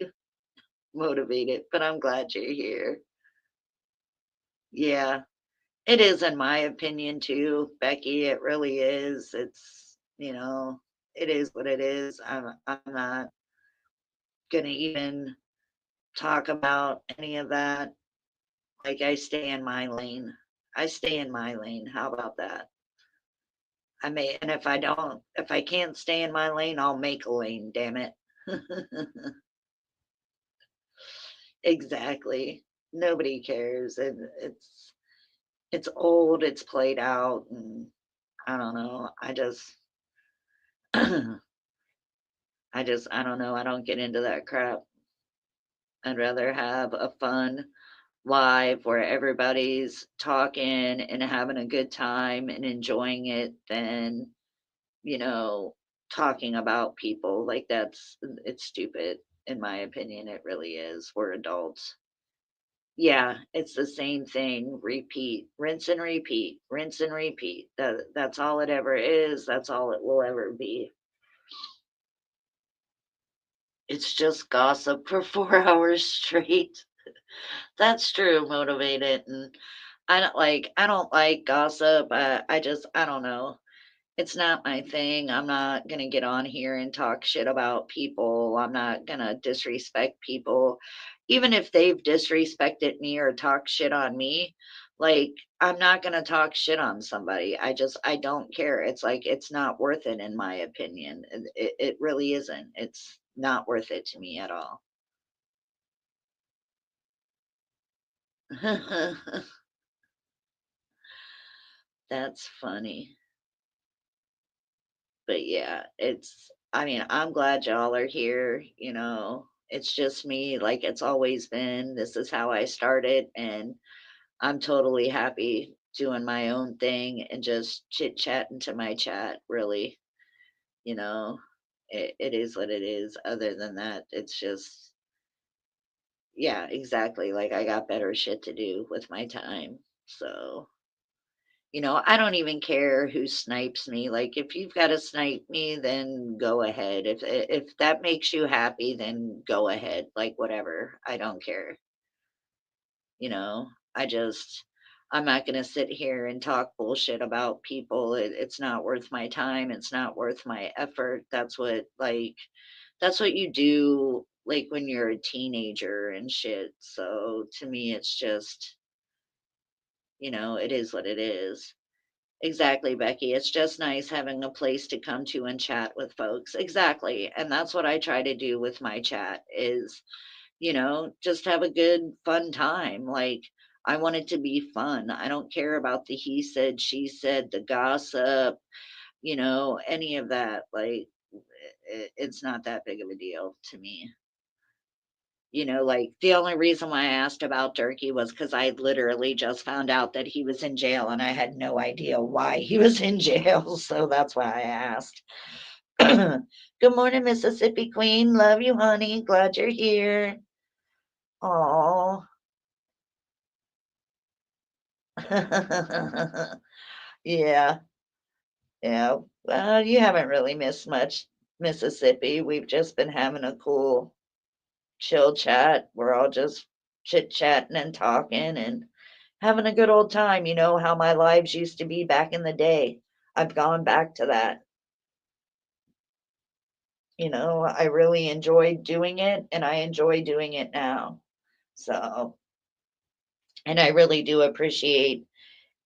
motivated, but I'm glad you're here. Yeah, it is, in my opinion, too, Becky. It really is. It is what it is. I'm not gonna even talk about any of that. Like, I stay in my lane. I stay in my lane. How about that? And if I can't stay in my lane, I'll make a lane, damn it. Exactly. Nobody cares. And it's old, it's played out, and I don't know. I don't know. I don't get into that crap. I'd rather have a fun live where everybody's talking and having a good time and enjoying it than, you know, talking about people. Like, it's stupid, in my opinion. It really is. We're adults. Yeah, it's the same thing. Repeat, rinse and repeat, rinse and repeat. That's all it ever is. That's all it will ever be. It's just gossip for 4 hours straight. That's true, motivated. And I don't like gossip. I don't know. It's not my thing. I'm not gonna get on here and talk shit about people. I'm not gonna disrespect people. Even if they've disrespected me or talked shit on me, like, I'm not gonna talk shit on somebody. I don't care. It's like it's not worth it in my opinion. It really isn't. It's not worth it to me at all. That's funny. But yeah, I mean, I'm glad y'all are here, it's just me like it's always been. This is how I started, and I'm totally happy doing my own thing and just chit chatting to my chat, really. You know, it is what it is. Other than that, it's just, yeah, exactly. Like I got better shit to do with my time. So, I don't even care who snipes me. Like if you've got to snipe me, then go ahead. If that makes you happy, then go ahead. Like whatever. I don't care. You know, I just I'm not going to sit here and talk bullshit about people. It's not worth my time. It's not worth my effort. That's what you do like when you're a teenager and shit. So to me it's just, it is what it is. Exactly, Becky. It's just nice having a place to come to and chat with folks. Exactly. And that's what I try to do with my chat is, just have a good fun time. Like I want it to be fun. I don't care about the he said, she said, the gossip, any of that. Like it's not that big of a deal to me. Like the only reason why I asked about Turkey was because I literally just found out that he was in jail and I had no idea why he was in jail. So that's why I asked. Good morning, Mississippi Queen. Love you, honey. Glad you're here. Oh, yeah, yeah. Well, you haven't really missed much, Mississippi. We've just been having a cool, chill chat. We're all just chit chatting and talking and having a good old time. You know how my lives used to be back in the day. I've gone back to that. I really enjoyed doing it and I enjoy doing it now. So, and I really do appreciate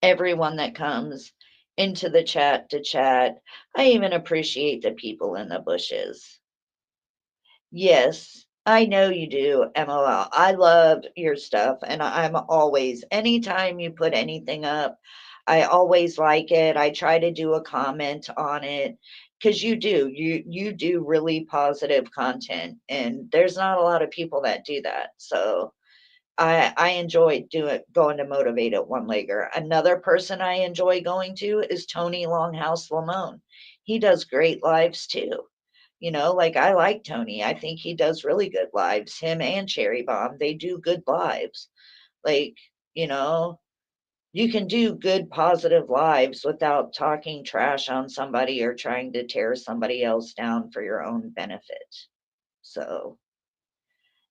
everyone that comes into the chat to chat. I even appreciate the people in the bushes. Yes, I know you do, MOL. I love your stuff, and I'm always, anytime you put anything up, I always like it. I try to do a comment on it because you do really positive content, and there's not a lot of people that do that. So I enjoy doing going to Motivate at One Legger. Another person I enjoy going to is Tony Longhouse Lamone. He does great lives too. Like I like Tony. I think he does really good lives. Him and Cherry Bomb, they do good lives. Like, you know, you can do good positive lives without talking trash on somebody or trying to tear somebody else down for your own benefit. So,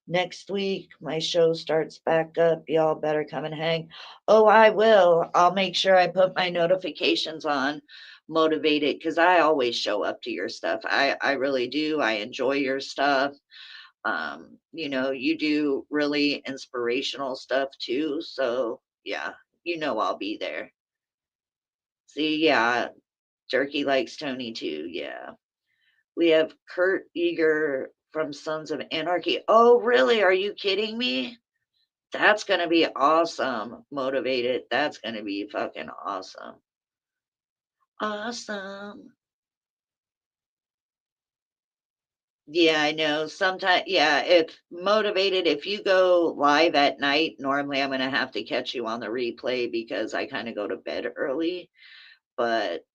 next week, my show starts back up. Y'all better come and hang. Oh, I will. I'll make sure I put my notifications on motivated because I always show up to your stuff. I really do. I enjoy your stuff. You do really inspirational stuff too. So yeah, I'll be there. See, yeah, Turkey likes Tony too. Yeah. We have Kurt Eager from Sons of Anarchy. Oh, really? Are you kidding me? That's gonna be awesome. Motivated. That's gonna be fucking awesome. Awesome. Yeah, I know. Sometimes, yeah, if motivated, if you go live at night, normally I'm gonna have to catch you on the replay because I kind of go to bed early. But,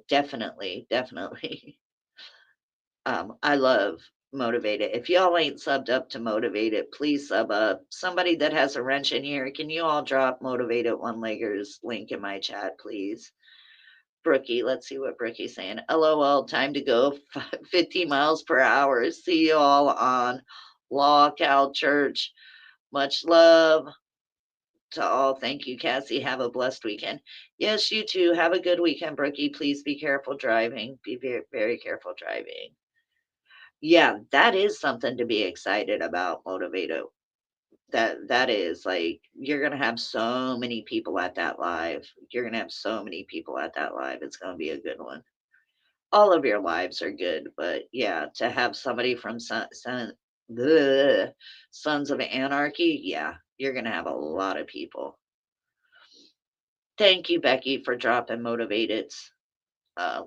definitely, definitely. I love Motivated. If y'all ain't subbed up to Motivated, please sub up. Somebody that has a wrench in here, can you all drop Motivated One Leggers link in my chat, please? Brookie, let's see what Brookie's saying. LOL, time to go 50 miles per hour. See you all on Law Cal Church. Much love to all. Thank you, Cassie. Have a blessed weekend. Yes, you too. Have a good weekend, Brookie. Please be careful driving. Be very, very careful driving. Yeah, that is something to be excited about, Motivato. That is like you're gonna have so many people at that live. You're gonna have so many people at that live. It's gonna be a good one. All of your lives are good, but yeah, to have somebody from bleh, Sons of Anarchy, yeah, you're gonna have a lot of people. Thank you, Becky, for dropping motivated.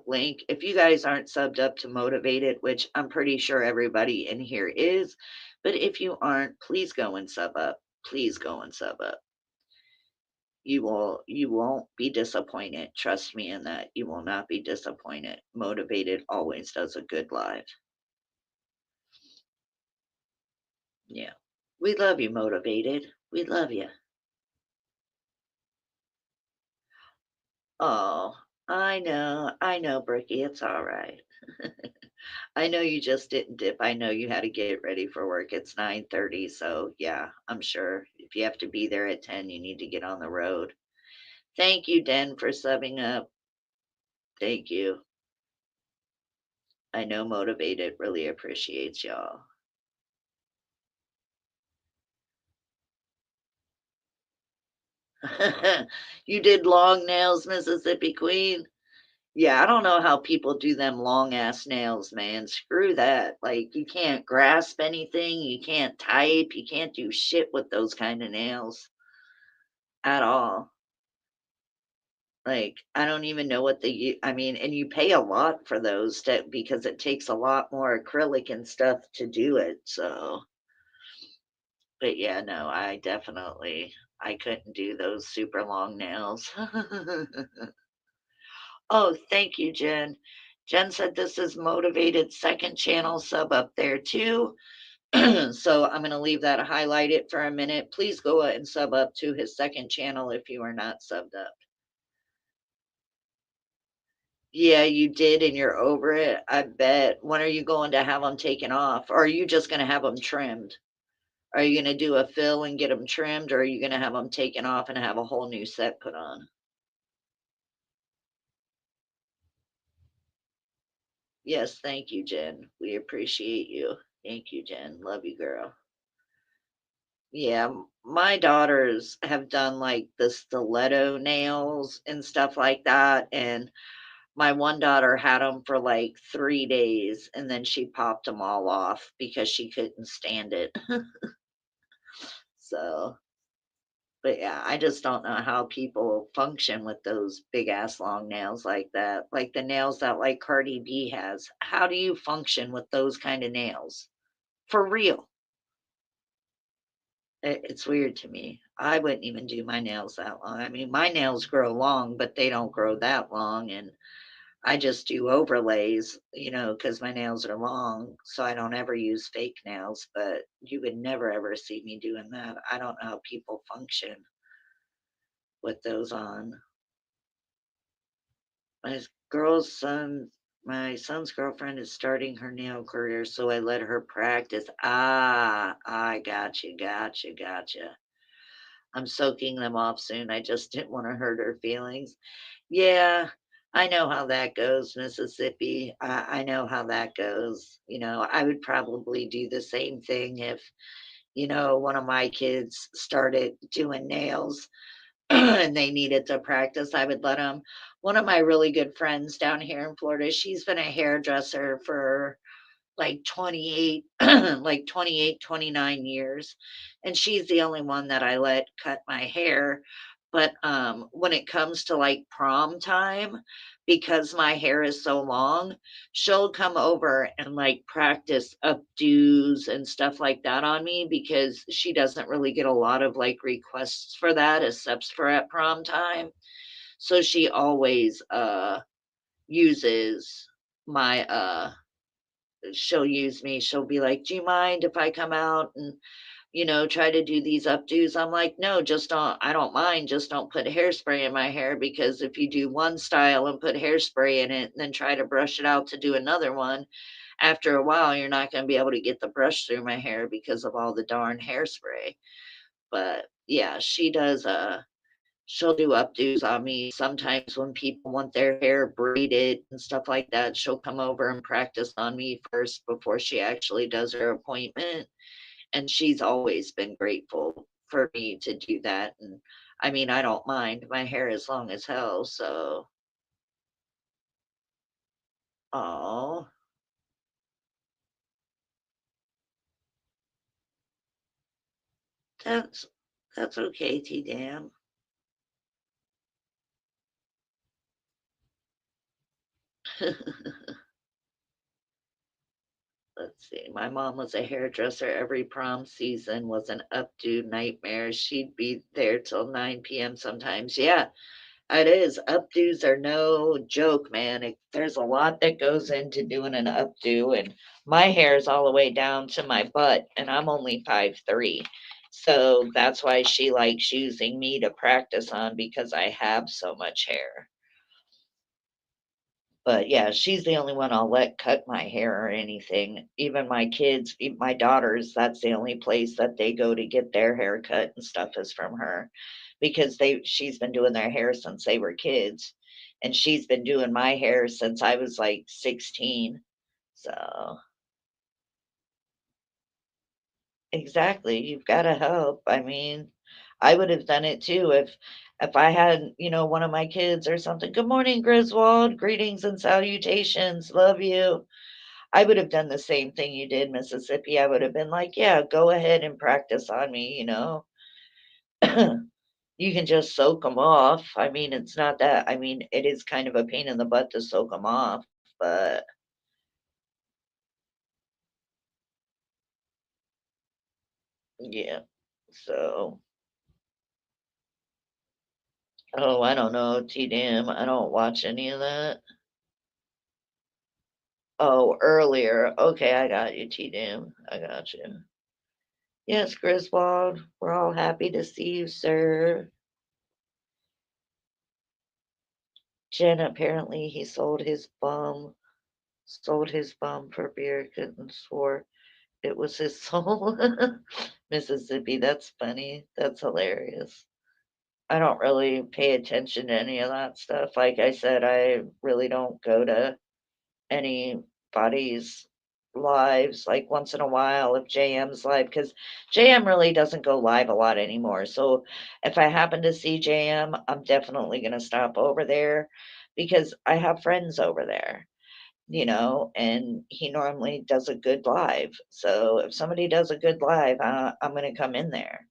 link. If you guys aren't subbed up to Motivated, which I'm pretty sure everybody in here is, but if you aren't, please go and sub up. Please go and sub up. You won't be disappointed. Trust me in that. You will not be disappointed. Motivated always does a good live. Yeah. We love you, Motivated. We love you. Oh, I know, Bricky. It's all right. I know you just didn't dip. I know you had to get ready for work. It's 9:30, so yeah, I'm sure if you have to be there at 10, you need to get on the road. Thank you, Den, for subbing up. Thank you. I know Motivated really appreciates y'all. You did long nails, Mississippi Queen? Yeah, I don't know how people do them long ass nails, man. Screw that. Like, you can't grasp anything, you can't type, you can't do shit with those kind of nails at all. Like, I don't even know what I mean, and you pay a lot for those because it takes a lot more acrylic and stuff to do it. So, but yeah, no, I couldn't do those super long nails. Oh, thank you, Jen. Jen said this is motivated second channel sub up there too. So I'm going to leave that highlighted for a minute. Please go and sub up to his second channel if you are not subbed up. Yeah, you did, and you're over it. I bet. When are you going to have them taken off? Or are you just going to have them trimmed? Are you going to do a fill and get them trimmed, or are you going to have them taken off and have a whole new set put on? Yes, thank you, Jen. We appreciate you. Thank you, Jen. Love you, girl. Yeah, my daughters have done like the stiletto nails and stuff like that. And my one daughter had them for like 3 days and then she popped them all off because she couldn't stand it. So, but yeah, I just don't know how people function with those big ass long nails like that. Like the nails that like Cardi B has. How do you function with those kind of nails? For real. It's weird to me. I wouldn't even do my nails that long. I mean, my nails grow long, but they don't grow that long, and I just do overlays, because my nails are long, so I don't ever use fake nails, but you would never ever see me doing that. I don't know how people function with those on. My girl's son my son's girlfriend is starting her nail career, so I let her practice. Ah, I gotcha. I'm soaking them off soon. I just didn't want to hurt her feelings. Yeah, I know how that goes, Mississippi. I know how that goes. I would probably do the same thing if, one of my kids started doing nails and they needed to practice. I would let them. One of my really good friends down here in Florida, she's been a hairdresser for like 28 like 28, 29 years, and she's the only one that I let cut my hair. But when it comes to like prom time, because my hair is so long, she'll come over and like practice updos and stuff like that on me because she doesn't really get a lot of like requests for that except for at prom time. So she always uses my she'll use me. She'll be like, "Do you mind if I come out and, try to do these updos?" I'm like, "No, just don't. I don't mind. Just don't put hairspray in my hair because if you do one style and put hairspray in it and then try to brush it out to do another one, after a while, you're not going to be able to get the brush through my hair because of all the darn hairspray." But yeah, she'll do updos on me. Sometimes when people want their hair braided and stuff like that, she'll come over and practice on me first before she actually does her appointment. And she's always been grateful for me to do that. And I mean, I don't mind. My hair is long as hell. So, oh, that's that's okay, T Dam. Let's see. My mom was a hairdresser. Every prom season was an updo nightmare. She'd be there till 9 p.m. sometimes. Yeah, it is. Updos are no joke, man. There's a lot that goes into doing an updo, and my hair is all the way down to my butt, and I'm only 5'3". So that's why she likes using me to practice on because I have so much hair. But yeah, she's the only one I'll let cut my hair or anything. Even my kids, my daughters, that's the only place that they go to get their hair cut and stuff is from her because she's been doing their hair since they were kids. And she's been doing my hair since I was like 16. So exactly, you've got to help. I mean, I would have done it too if I had, one of my kids or something. Good morning, Griswold. Greetings and salutations. Love you. I would have done the same thing you did, Mississippi. I would have been like, "Yeah, go ahead and practice on me." You can just soak them off. I mean, it's not that I mean, it is kind of a pain in the butt to soak them off, but yeah. So, oh, I don't know, TDM. I don't watch any of that. Oh, earlier. Okay, I got you, TDM. I got you. Yes, Griswold, we're all happy to see you, sir. Jen, apparently he sold his bum for beer, couldn't swore it was his soul. Mississippi, that's funny. That's hilarious. I don't really pay attention to any of that stuff. Like I said, I really don't go to anybody's lives like once in a while if JM's live because JM really doesn't go live a lot anymore. So if I happen to see JM, I'm definitely going to stop over there because I have friends over there. And he normally does a good live. So if somebody does a good live, I'm going to come in there.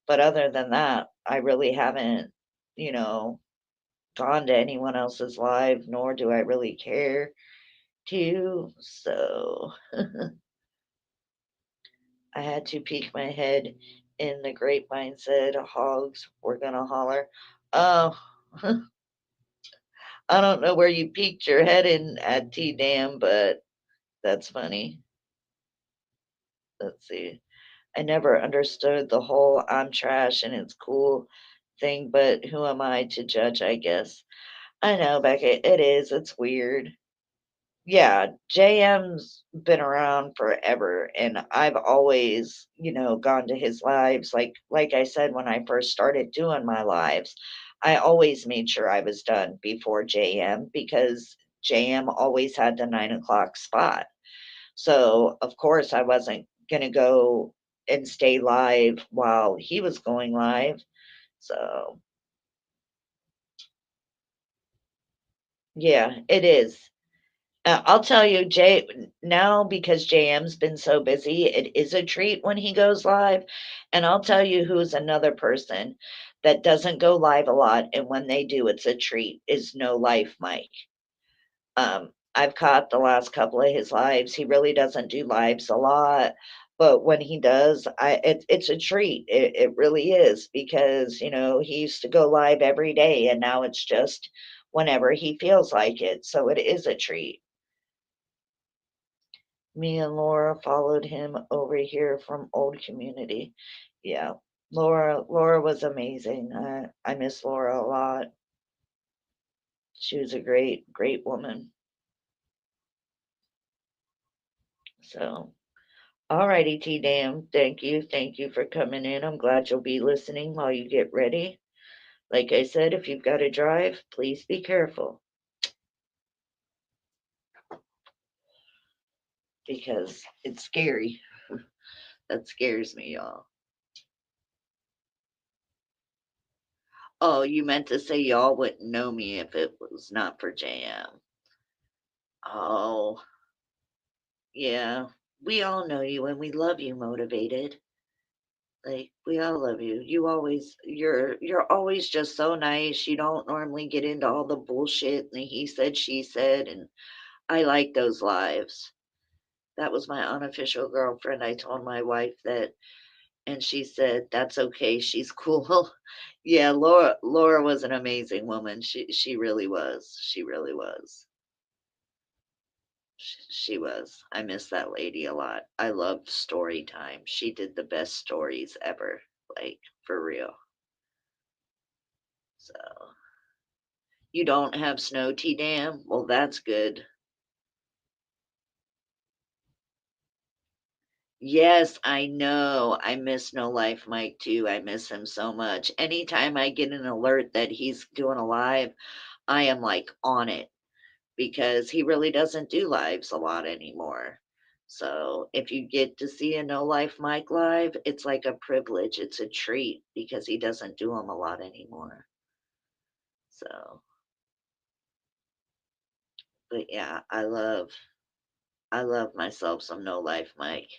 But other than that, I really haven't, you know, gone to anyone else's live, nor do I really care to. So I had to peek my head in the grapevine, said, Hogs, we're going to holler. Oh, I don't know where you peeked your head in at T Dam, but that's funny. Let's see. I never understood the whole "I'm trash and it's cool" thing, but who am I to judge, I guess. I know, Becca, it is, it's weird. Yeah, JM's been around forever, and I've always, gone to his lives. Like I said, when I first started doing my lives, I always made sure I was done before JM because JM always had the 9 o'clock spot. So, of course, I wasn't gonna go and stay live while he was going live. So, yeah, it is. I'll tell you, now because JM's been so busy, it is a treat when he goes live. And I'll tell you who's another person that doesn't go live a lot, and when they do, it's a treat, is No Life Mike. I've caught the last couple of his lives. He really doesn't do lives a lot, but when he does, it's a treat. It really is because, he used to go live every day and now it's just whenever he feels like it. So it is a treat. Me and Laura followed him over here from Old Community. Yeah. Laura was amazing. I miss Laura a lot. She was a great, great woman. So alrighty, T Dam. Thank you. Thank you for coming in. I'm glad you'll be listening while you get ready. Like I said, if you've got to drive, please be careful because it's scary. That scares me, y'all. Oh, you meant to say y'all wouldn't know me if it was not for JM. Oh, yeah. We all know you and we love you, Motivated. Like, we all love you. You're always just so nice. You don't normally get into all the bullshit and the he said, she said, and I like those lives. That was my unofficial girlfriend. I told my wife that, and she said, "That's okay. She's cool." Yeah, Laura was an amazing woman. She really was. She really was. She was. I miss that lady a lot. I loved story time. She did the best stories ever. Like, for real. So, you don't have snow, T Dam? Well, that's good. Yes, I know. I miss No Life Mike too. I miss him so much. Anytime I get an alert that he's doing a live, I am like on it because he really doesn't do lives a lot anymore. So if you get to see a No Life Mike live, it's like a privilege. It's a treat because he doesn't do them a lot anymore. So, but yeah, I love myself some No Life Mike.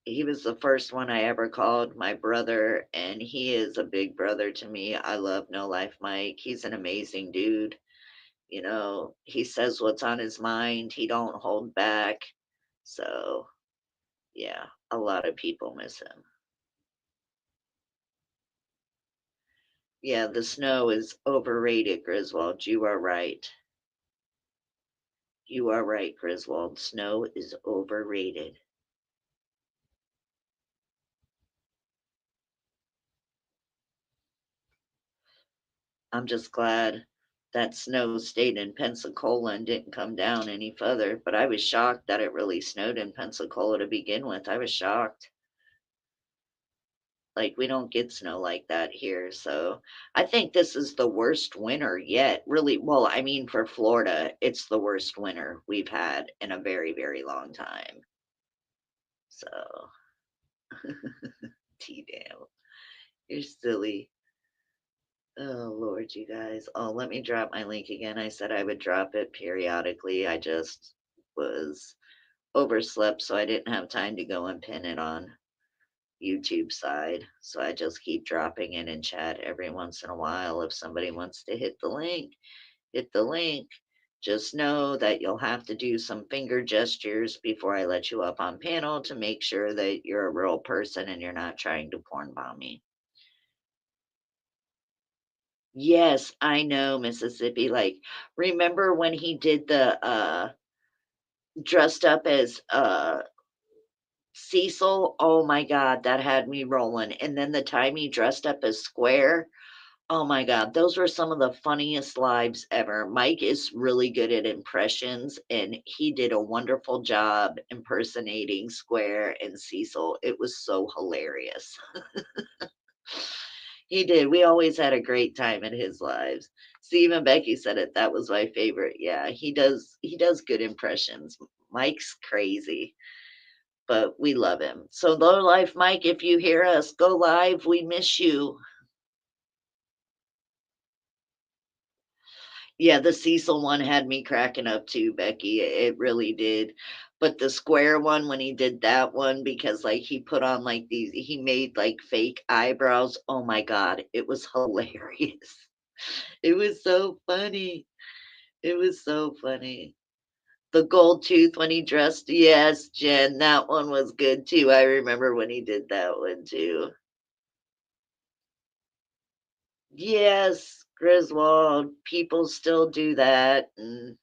He was the first one I ever called my brother, and he is a big brother to me. I love No Life Mike. He's an amazing dude. He says what's on his mind. He don't hold back. So, yeah, a lot of people miss him. Yeah, the snow is overrated, Griswold. You are right. You are right, Griswold. Snow is overrated. I'm just glad that snow stayed in Pensacola and didn't come down any further. But I was shocked that it really snowed in Pensacola to begin with. I was shocked. Like, we don't get snow like that here. So I think this is the worst winter yet. Really, well, I mean, for Florida, it's the worst winter we've had in a very, very long time. So, T damn, you're silly. Oh, Lord, you guys. Oh, let me drop my link again. I said I would drop it periodically. I just was overslept, so I didn't have time to go and pin it on YouTube side. So I just keep dropping it in chat every once in a while. If somebody wants to hit the link, hit the link. Just know that you'll have to do some finger gestures before I let you up on panel to make sure that you're a real person and you're not trying to porn bomb me. Yes, I know, Mississippi. Like, remember when he did the dressed up as Cecil? Oh my God, that had me rolling. And then the time he dressed up as Square. Oh my God, those were some of the funniest lives ever. Mike is really good at impressions, and he did a wonderful job impersonating Square and Cecil. It was so hilarious. He did. We always had a great time in his lives. Steve and Becky said it. That was my favorite. Yeah, he does good impressions. Mike's crazy, but we love him. So low life Mike, if you hear us, go live. We miss you. Yeah, the Cecil one had me cracking up too, Becky. It really did. But the square one, when he did that one, because like he put on like he made like fake eyebrows. Oh my God, it was hilarious. It was so funny. It was so funny. The gold tooth when he dressed. Yes, Jen, that one was good too. I remember when he did that one too. Yes, Griswold. People still do that. And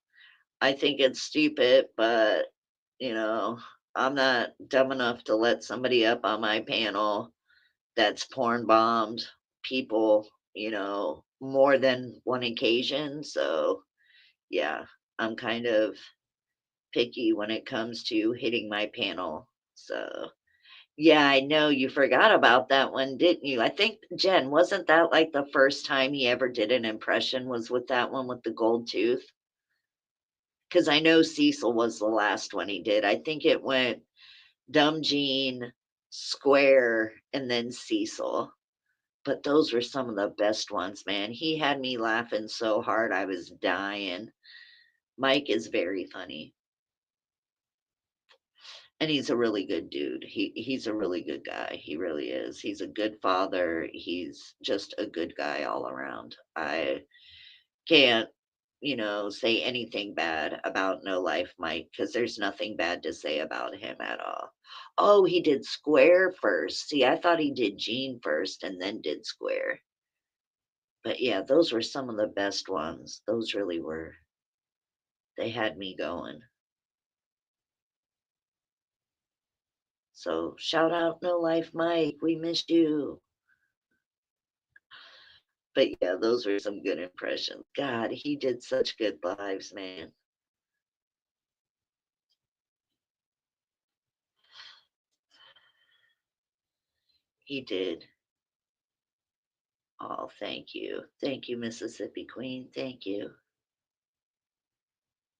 I think it's stupid, but you know, I'm not dumb enough to let somebody up on my panel that's porn bombed people, more than one occasion. So, yeah, I'm kind of picky when it comes to hitting my panel. So, yeah, I know you forgot about that one, didn't you? I think, Jen, wasn't that like the first time he ever did an impression was with that one with the gold tooth? Because I know Cecil was the last one he did. I think it went Dumb Gene, Square, and then Cecil. But those were some of the best ones, man. He had me laughing so hard I was dying. Mike is very funny. And he's a really good dude. He's a really good guy. He really is. He's a good father. He's just a good guy all around. I can't, say anything bad about No Life Mike because there's nothing bad to say about him at all. Oh, he did Square first. See, I thought he did Gene first and then did Square. But yeah, those were some of the best ones. Those really were. They had me going. So shout out No Life Mike. We missed you. But yeah, those were some good impressions. God, he did such good lives, man. He did. Oh, thank you. Thank you, Mississippi Queen. Thank you.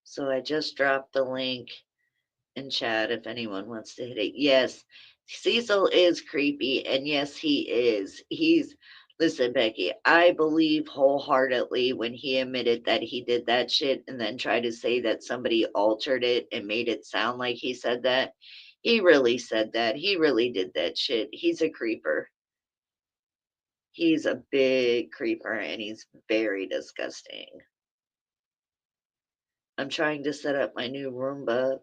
So I just dropped the link in chat if anyone wants to hit it. Yes, Cecil is creepy, and yes, he is. Listen, Becky, I believe wholeheartedly when he admitted that he did that shit and then tried to say that somebody altered it and made it sound like he said that. He really said that. He really did that shit. He's a creeper. He's a big creeper and he's very disgusting. I'm trying to set up my new Roomba.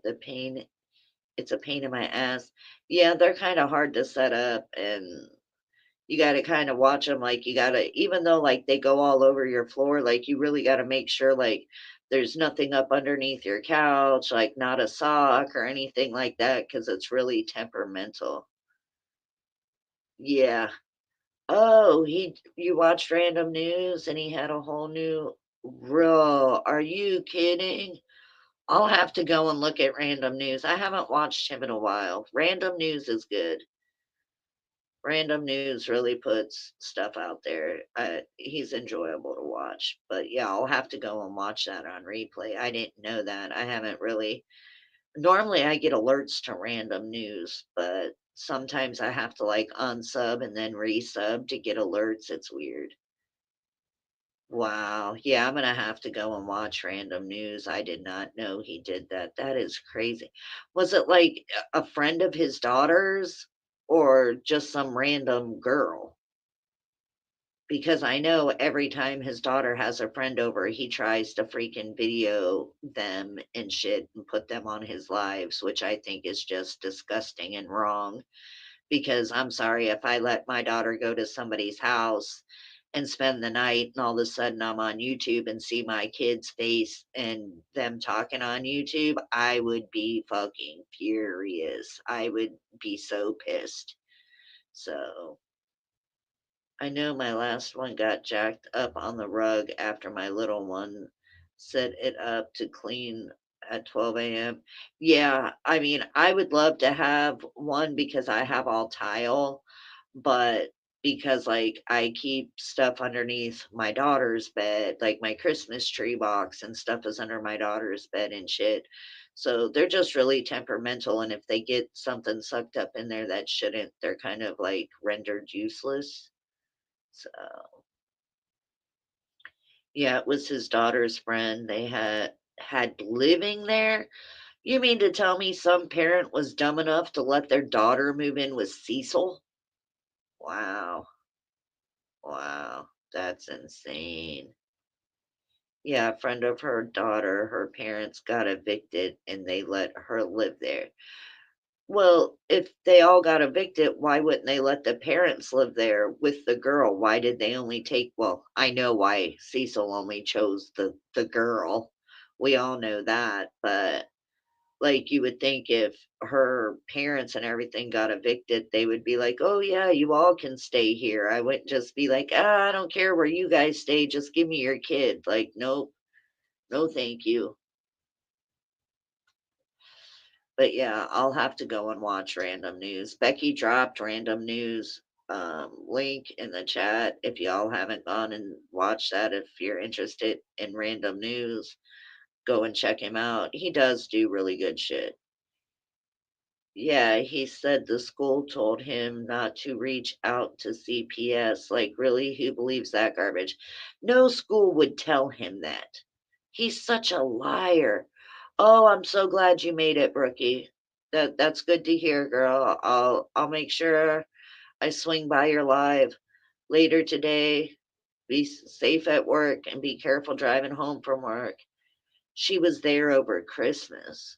It's a pain in my ass. Yeah, they're kind of hard to set up and you got to kind of watch them like you got to even though like they go all over your floor, like you really got to make sure like there's nothing up underneath your couch, like not a sock or anything like that cuz it's really temperamental. Yeah. Oh, he you watched Random News and he had a whole new Bro, are you kidding? I'll have to go and look at Random News. I haven't watched him in a while. Random News is good. Random News really puts stuff out there. He's enjoyable to watch. But yeah, I'll have to go and watch that on replay. I didn't know that. I haven't really. Normally, I get alerts to Random News, but sometimes I have to like unsub and then resub to get alerts. It's weird. Wow. Yeah, I'm gonna have to go and watch Random News. I did not know he did that. That is crazy. Was it like a friend of his daughter's or just some random girl? Because I know every time his daughter has a friend over, he tries to freaking video them and shit and put them on his lives, which I think is just disgusting and wrong. Because I'm sorry, if I let my daughter go to somebody's house and spend the night and all of a sudden I'm on YouTube and see my kid's face and them talking on YouTube, I would be fucking furious. I would be so pissed. So I know my last one got jacked up on the rug after my little one set it up to clean at 12 a.m. Yeah, I mean, I would love to have one because I have all tile, but because like I keep stuff underneath my daughter's bed, like my Christmas tree box and stuff is under my daughter's bed and shit. So they're just really temperamental. And if they get something sucked up in there that shouldn't, they're kind of like rendered useless. So, yeah, it was his daughter's friend. They had living there. You mean to tell me some parent was dumb enough to let their daughter move in with Cecil? Wow. Wow. That's insane. Yeah, a friend of her daughter, her parents got evicted and they let her live there. Well, if they all got evicted, why wouldn't they let the parents live there with the girl? Why did they only take well, I know why Cecil only chose the girl. We all know that, but like you would think if her parents and everything got evicted, they would be like, "Oh yeah, you all can stay here." I wouldn't just be like, "Ah, I don't care where you guys stay, just give me your kid." Like, nope, no thank you. But yeah, I'll have to go and watch Random News. Becky dropped Random News link in the chat. If y'all haven't gone and watched that, if you're interested in Random News, go and check him out. He does do really good shit. Yeah, he said the school told him not to reach out to CPS. Like, really? Who believes that garbage? No school would tell him that. He's such a liar. Oh, I'm so glad you made it, Brookie. That's good to hear, girl. I'll make sure I swing by your live later today. Be safe at work and be careful driving home from work. She was there over Christmas.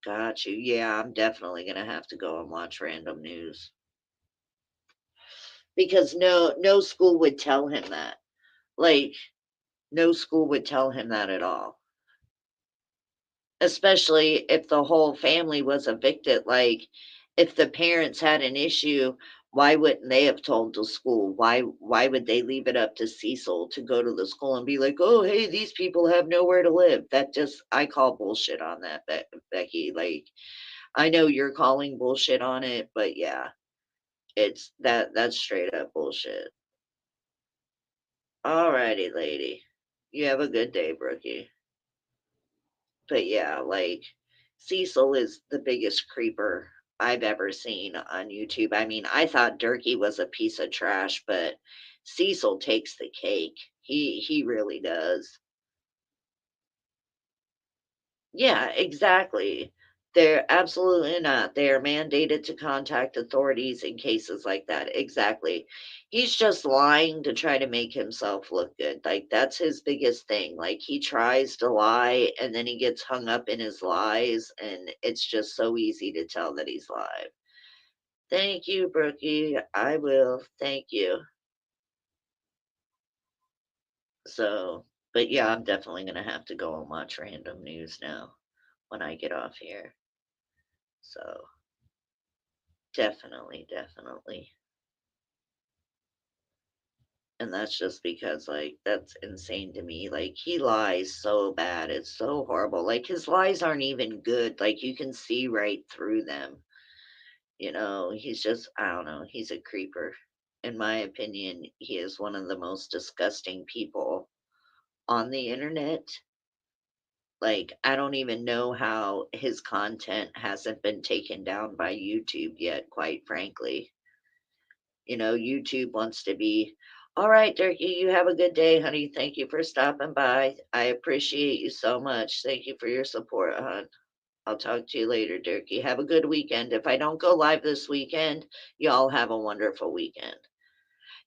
Got you. Yeah, I'm definitely gonna have to go and watch random news because no school would tell him that. Like no school would tell him that at all. Especially if the whole family was evicted, like, if the parents had an issue, why wouldn't they have told the school? Why would they leave it up to Cecil to go to the school and be like, "Oh, hey, these people have nowhere to live." That just I call bullshit on that, Becky, like, I know you're calling bullshit on it, but yeah, that's straight up bullshit. Alrighty, lady. You have a good day, Brookie. But yeah, like Cecil is the biggest creeper I've ever seen on YouTube. I mean, I thought Durkee was a piece of trash, but Cecil takes the cake. He really does. Yeah, exactly. They're absolutely not. They are mandated to contact authorities in cases like that. Exactly. He's just lying to try to make himself look good. Like, that's his biggest thing. Like, he tries to lie and then he gets hung up in his lies, and it's just so easy to tell that he's lied. Thank you, Brookie. I will. Thank you. So, but yeah, I'm definitely going to have to go and watch random news now when I get off here. So, definitely, definitely. And that's just because, like, that's insane to me. Like, he lies so bad. It's so horrible. Like, his lies aren't even good. Like, you can see right through them. He's just, I don't know, he's a creeper. In my opinion, he is one of the most disgusting people on the internet. Like, I don't even know how his content hasn't been taken down by YouTube yet, quite frankly. YouTube wants to be, all right, Turkey, you have a good day, honey. Thank you for stopping by. I appreciate you so much. Thank you for your support, hon. I'll talk to you later, Turkey. Have a good weekend. If I don't go live this weekend, y'all have a wonderful weekend.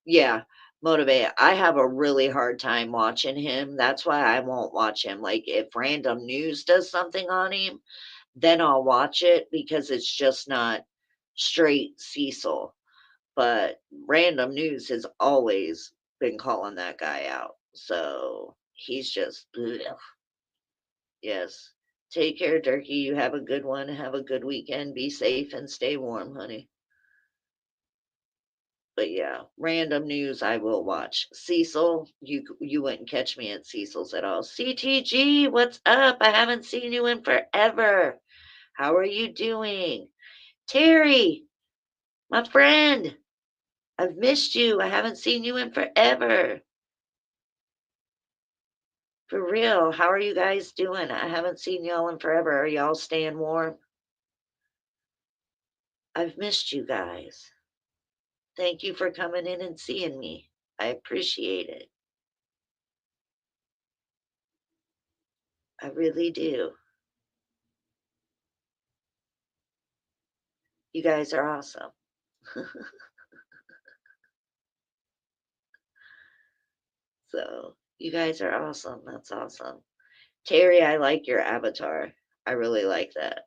Yeah, motivate. I have a really hard time watching him. That's why I won't watch him. Like, if random news does something on him, then I'll watch it because it's just not straight Cecil. But random news has always been calling that guy out. So he's just, ugh. Yes. Take care, Turkey. You have a good one. Have a good weekend. Be safe and stay warm, honey. But yeah, random news I will watch. Cecil, you wouldn't catch me at Cecil's at all. CTG, what's up? I haven't seen you in forever. How are you doing? Terry, my friend, I've missed you. I haven't seen you in forever. For real, how are you guys doing? I haven't seen y'all in forever. Are y'all staying warm? I've missed you guys. Thank you for coming in and seeing me. I appreciate it. I really do. You guys are awesome. So, you guys are awesome. That's awesome. Terry, I like your avatar. I really like that.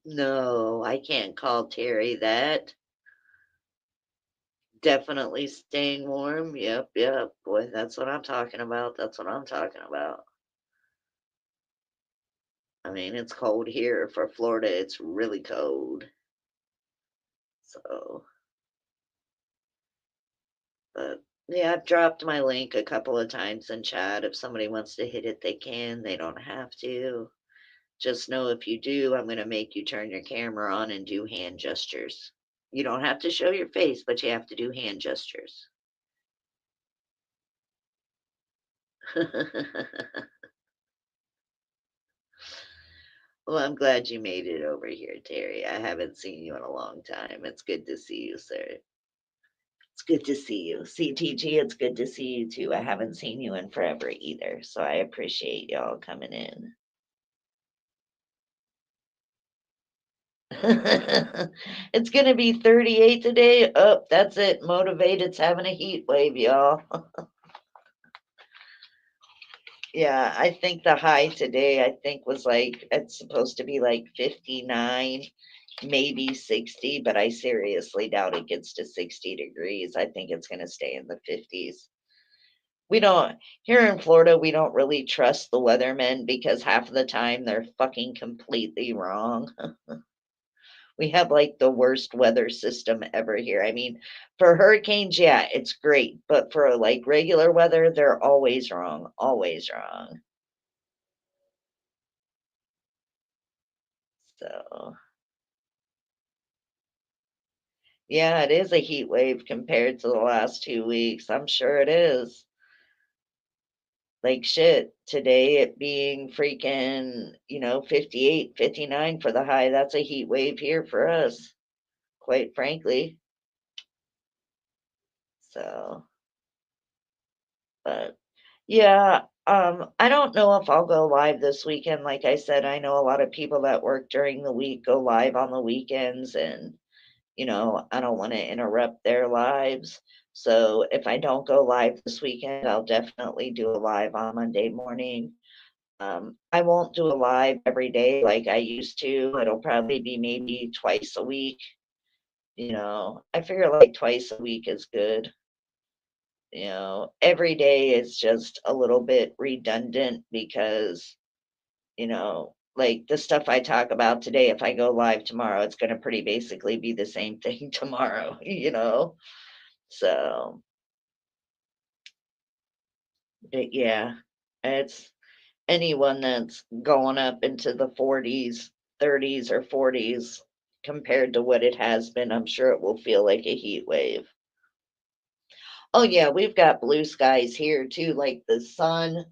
No, I can't call Terry that. Definitely staying warm. Yep, yep. Boy, that's what I'm talking about. That's what I'm talking about. I mean, it's cold here for Florida. It's really cold. So, but yeah, I've dropped my link a couple of times in chat. If somebody wants to hit it, they can. They don't have to. Just know if you do, I'm going to make you turn your camera on and do hand gestures. You don't have to show your face, but you have to do hand gestures. Well, I'm glad you made it over here, Terry. I haven't seen you in a long time. It's good to see you, sir. It's good to see you. CTG, it's good to see you too. I haven't seen you in forever either, so I appreciate y'all coming in. It's gonna be 38 today. Oh, that's it. Motivated's having a heat wave, y'all. Yeah, I think the high today, I think was like, it's supposed to be like 59, maybe 60, but I seriously doubt it gets to 60 degrees. I think it's gonna stay in the 50s. We don't, here in Florida, we don't really trust the weathermen because half of the time they're fucking completely wrong. We have like the worst weather system ever here. I mean, for hurricanes, yeah, it's great, but for like regular weather, they're always wrong, always wrong. So, yeah, it is a heat wave compared to the last 2 weeks. I'm sure it is. Like shit, today it being freaking, 58, 59 for the high. That's a heat wave here for us, quite frankly. So, but yeah, I don't know if I'll go live this weekend. Like I said, I know a lot of people that work during the week go live on the weekends, and I don't want to interrupt their lives. So if I don't go live this weekend, I'll definitely do a live on Monday morning. I won't do a live every day like I used to. It'll probably be maybe twice a week. I figure like twice a week is good. Every day is just a little bit redundant because, like the stuff I talk about today, if I go live tomorrow, it's going to pretty basically be the same thing tomorrow. So, but yeah, it's anyone that's going up into the 40s, 30s, or 40s compared to what it has been, I'm sure it will feel like a heat wave. Oh yeah, we've got blue skies here too. Like the sun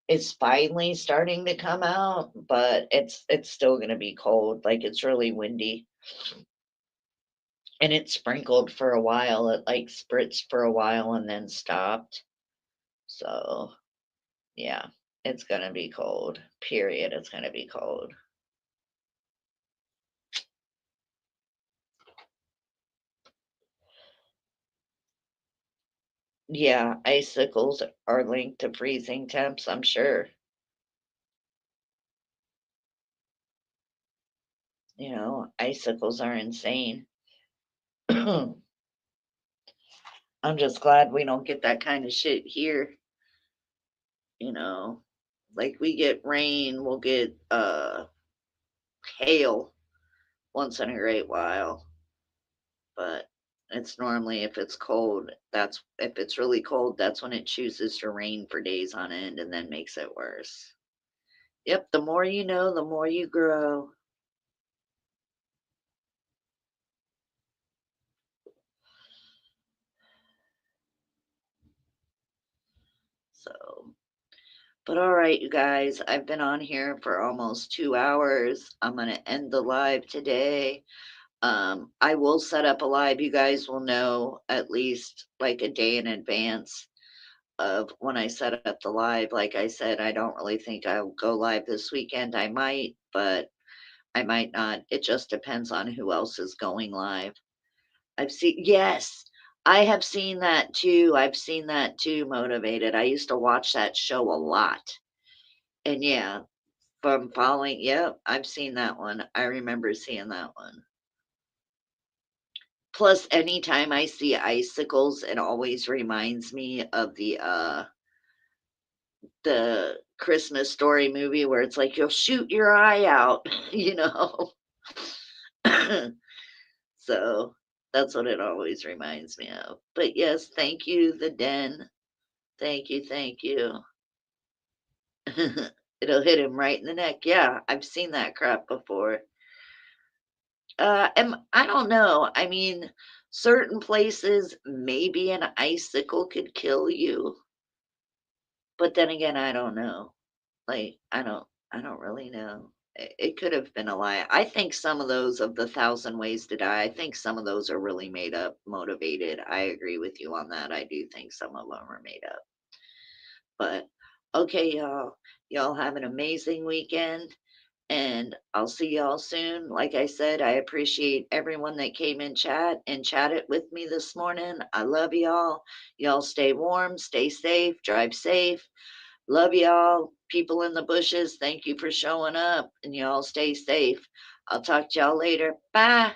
is finally starting to come out, but it's still gonna be cold. Like it's really windy. And it sprinkled for a while. It like spritzed for a while and then stopped. So yeah, it's gonna be cold. Period. It's gonna be cold. Yeah, icicles are linked to freezing temps, I'm sure. Icicles are insane. I'm just glad we don't get that kind of shit here, you know. Like we get rain, we'll get hail once in a great while, but it's normally if it's cold, that's if it's really cold, that's when it chooses to rain for days on end and then makes it worse. Yep, the more you know, the more you grow. So, but all right, you guys, I've been on here for almost 2 hours. I'm going to end the live today. I will set up a live. You guys will know at least like a day in advance of when I set up the live. Like I said, I don't really think I'll go live this weekend. I might, but I might not. It just depends on who else is going live. Yes, I have seen that too. I've seen that too, Motivated. I used to watch that show a lot. And yeah, from following, yep, I've seen that one. I remember seeing that one. Plus, anytime I see icicles, it always reminds me of the Christmas Story movie where it's like you'll shoot your eye out, you know. So that's what it always reminds me of. But yes, thank you, the den. Thank you, thank you. It'll hit him right in the neck. Yeah, I've seen that crap before. I don't know. I mean, certain places, maybe an icicle could kill you, but then again, I don't know. Like, I don't really know. It could have been a lie. I think some of those of the Thousand Ways to Die, I think some of those are really made up, motivated. I agree with you on that. I do think some of them are made up. But okay, y'all. Y'all have an amazing weekend, and I'll see y'all soon. Like I said, I appreciate everyone that came in chat and chatted with me this morning. I love y'all. Y'all stay warm, stay safe, drive safe. Love y'all. People in the bushes, thank you for showing up, and y'all stay safe. I'll talk to y'all later. Bye.